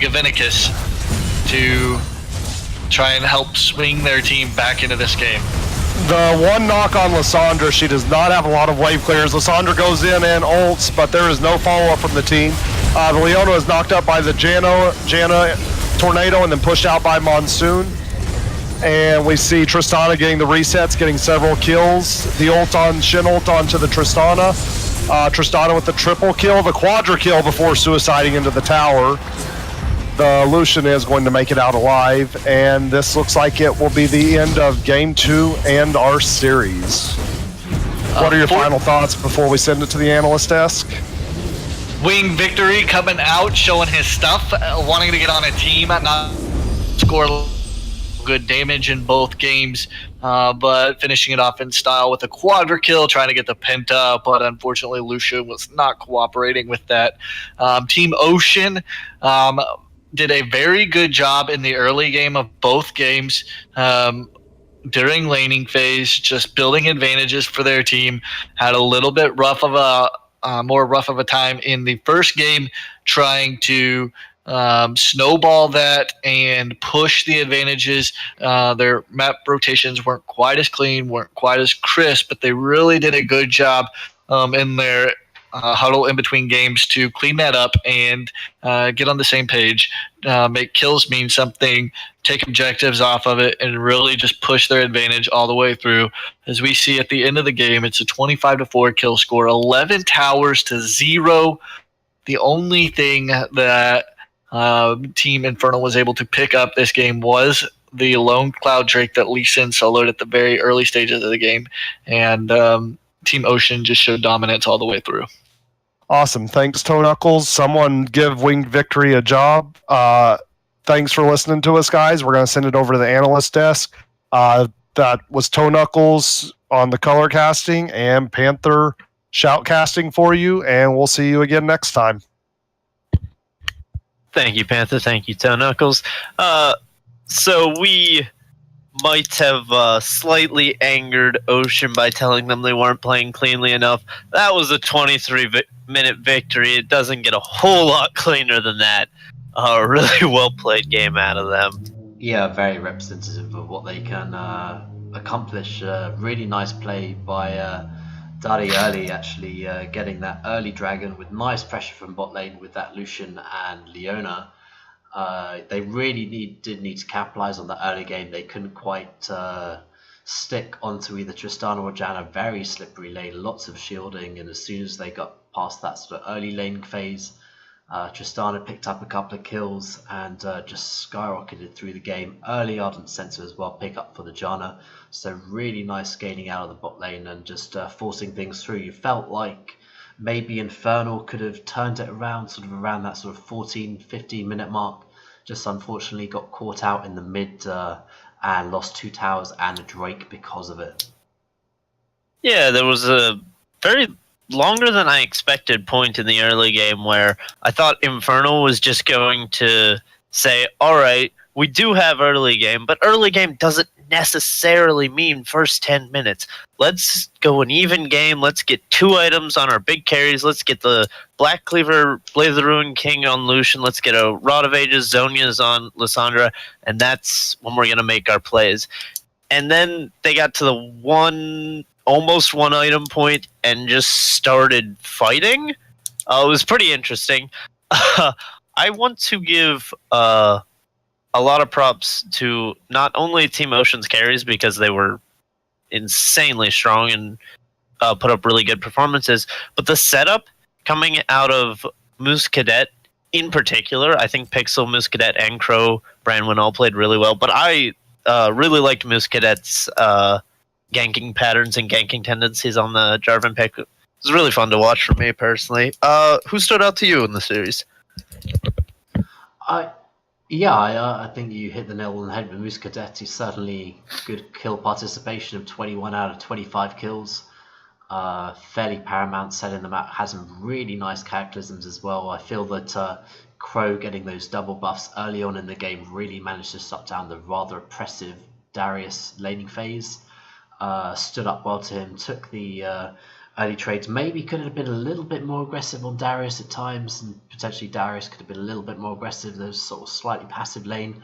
Gavinicus to try and help swing their team back into this game. The one knock on Lysandra, she does not have a lot of wave clears. Lysandra goes in and ults, but there is no follow-up from the team. The Leona is knocked up by the Janna Tornado and then pushed out by Monsoon. And we see Tristana getting the resets, getting several kills. The ult on Shin ult onto the Tristana. Tristana with the triple kill, the quadra kill before suiciding into the tower. The Lucian is going to make it out alive, and this looks like it will be the end of Game 2 and our series. What are your final thoughts before we send it to the analyst desk? Wing Victory coming out, showing his stuff, wanting to get on a team, not score good damage in both games, but finishing it off in style with a quadra kill, trying to get the penta, but unfortunately Lucian was not cooperating with that. Team Ocean did a very good job in the early game of both games during laning phase, just building advantages for their team. Had a little bit more rough of a time in the first game, trying to snowball that and push the advantages. Their map rotations weren't quite as clean, weren't quite as crisp, but they really did a good job in their huddle in between games to clean that up and get on the same page, make kills mean something, take objectives off of it, and really just push their advantage all the way through. As we see at the end of the game, it's a 25-4 kill score, 11 towers to 0. The only thing that Team Infernal was able to pick up this game was the lone Cloud Drake that Lee Sin soloed at the very early stages of the game, and Team Ocean just showed dominance all the way through. Awesome. Thanks, Toe Knuckles. Someone give Winged Victory a job. Thanks for listening to us, guys. We're going to send it over to the analyst desk. That was Toe Knuckles on the color casting and Panther shoutcasting for you, and we'll see you again next time. Thank you, Panther. Thank you, Toe Knuckles. So we might have slightly angered Ocean by telling them they weren't playing cleanly enough. That was a 23-minute victory. It doesn't get a whole lot cleaner than that. A really well-played game out of them. Yeah, very representative of what they can accomplish. Really nice play by Dari early, actually getting that early dragon with nice pressure from bot lane with that Lucian and Leona. They really did need to capitalize on that early game. They couldn't quite stick onto either Tristana or Janna. Very slippery lane, lots of shielding, and as soon as they got past that sort of early lane phase, Tristana picked up a couple of kills and just skyrocketed through the game. Early Ardent Sensor as well, pick up for the Janna. So really nice scaling out of the bot lane and just forcing things through. You felt like maybe Infernal could have turned it around sort of around that sort of 14-15 minute mark. Just unfortunately got caught out in the mid and lost 2 towers and a Drake because of it. Yeah, there was a very longer than I expected point in the early game where I thought Infernal was just going to say, all right, we do have early game, but early game doesn't necessarily mean first 10 minutes. Let's go an even game. Let's get 2 items on our big carries. Let's get the Black Cleaver, Blade of the Ruined King on Lucian. Let's get a Rod of Ages, Zonia's on Lysandra, and that's when we're going to make our plays. And then they got to the almost 1 item point and just started fighting. It was pretty interesting. I want to give a lot of props to not only Team Ocean's carries because they were insanely strong and put up really good performances, but the setup coming out of Moose Cadet in particular. I think Pixel, Moose Cadet, and Crow Brandwin all played really well, but I really liked Moose Cadet's ganking patterns and ganking tendencies on the Jarvan pick. It was really fun to watch for me personally. Who stood out to you in the series? I think you hit the nail on the head with Moose Cadet. He's certainly good kill participation of 21 out of 25 kills. Fairly paramount set in the map, has some really nice cataclysms as well. I feel that Crow getting those double buffs early on in the game really managed to shut down the rather oppressive Darius laning phase. Stood up well to him, took the early trades. Maybe could have been a little bit more aggressive on Darius at times, and potentially Darius could have been a little bit more aggressive. There's sort of slightly passive lane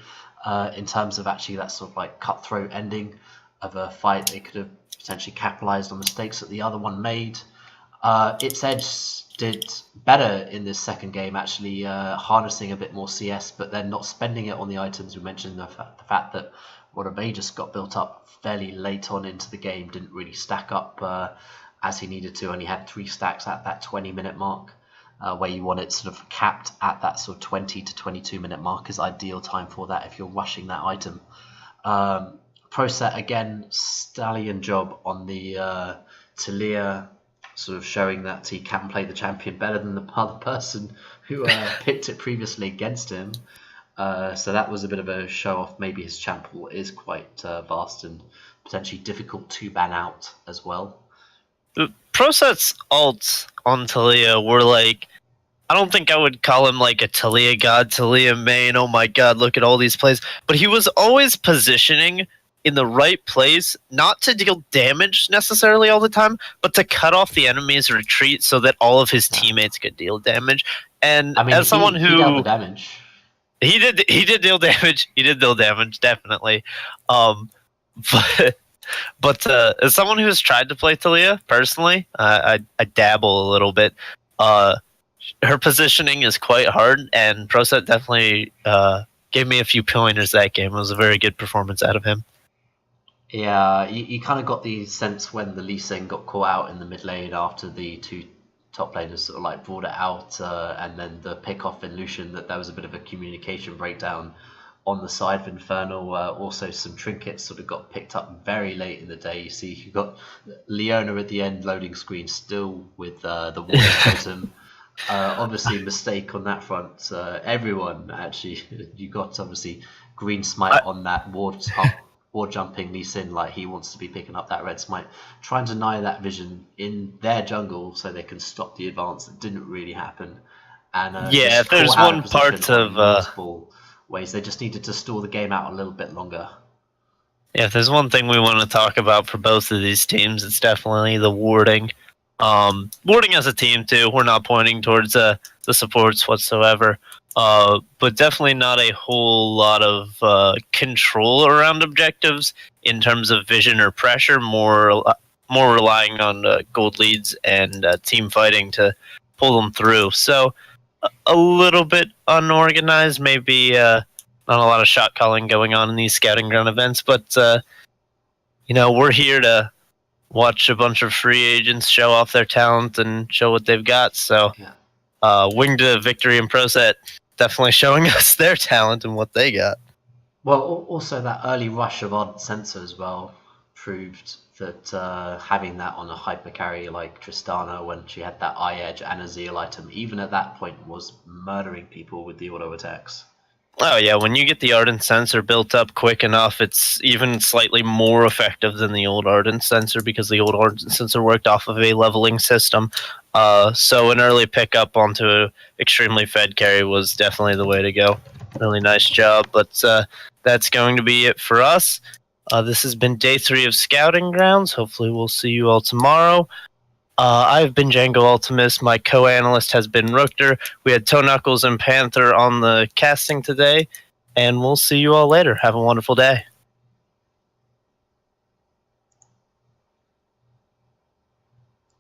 in terms of actually that sort of like cutthroat ending of a fight. They could have potentially capitalized on mistakes that the other one made. Its Edge did better in this second game, actually harnessing a bit more CS, but then not spending it on the items. We mentioned the fact that Rod of Ages got built up fairly late on into the game, didn't really stack up as he needed to, only had 3 stacks at that 20-minute mark, where you want it sort of capped at that sort of 20 to 22-minute mark is ideal time for that if you're rushing that item. Proset again, stallion job on the Talia, sort of showing that he can play the champion better than the other person who picked it previously against him. So that was a bit of a show off. Maybe his champ pool is quite vast and potentially difficult to ban out as well. Proset's ults on Talia were like, I don't think I would call him like a Talia god, Talia main, oh my god, look at all these plays. But he was always positioning in the right place, not to deal damage necessarily all the time, but to cut off the enemy's retreat so that all of his teammates could deal damage. And I mean, as someone who he dealt the damage. He did deal damage. He did deal damage, definitely. But as someone who has tried to play Talia personally, I dabble a little bit. Her positioning is quite hard, and Proset definitely gave me a few pointers that game. It was a very good performance out of him. Yeah, you kind of got the sense when the Lee Sin got caught out in the mid lane after the 2 top laners sort of like brought it out, and then the pick off in Lucian, that there was a bit of a communication breakdown on the side of Infernal. Also some trinkets sort of got picked up very late in the day. You see you got Leona at the end loading screen still with the water totem. Obviously a mistake on that front. Everyone actually, you got obviously green smite on that ward jumping Lee Sin, like he wants to be picking up that red smite, try and deny that vision in their jungle so they can stop the advance that didn't really happen. And yeah, there's one part of multiple ways. They just needed to stall the game out a little bit longer. Yeah, if there's one thing we want to talk about for both of these teams, it's definitely the warding. Warding as a team too. We're not pointing towards the supports whatsoever. But definitely not a whole lot of control around objectives in terms of vision or pressure. More relying on gold leads and team fighting to pull them through. So a little bit unorganized, maybe not a lot of shot calling going on in these scouting ground events. But we're here to watch a bunch of free agents show off their talent and show what they've got. So wing to victory and Proset definitely showing us their talent and what they got. Well, also that early rush of Odd Sensor as well proved that having that on a hyper carry like Tristana, when she had that eye edge and a Zeal item, even at that point was murdering people with the auto attacks. Oh yeah, when you get the Ardent Sensor built up quick enough, it's even slightly more effective than the old Ardent Sensor because the old Ardent Sensor worked off of a leveling system. So an early pickup onto extremely fed carry was definitely the way to go. Really nice job, but that's going to be it for us. This has been day 3 of Scouting Grounds. Hopefully we'll see you all tomorrow. I've been Django Ultimus. My co-analyst has been Rookter. We had Toe Knuckles and Panther on the casting today, and we'll see you all later. Have a wonderful day.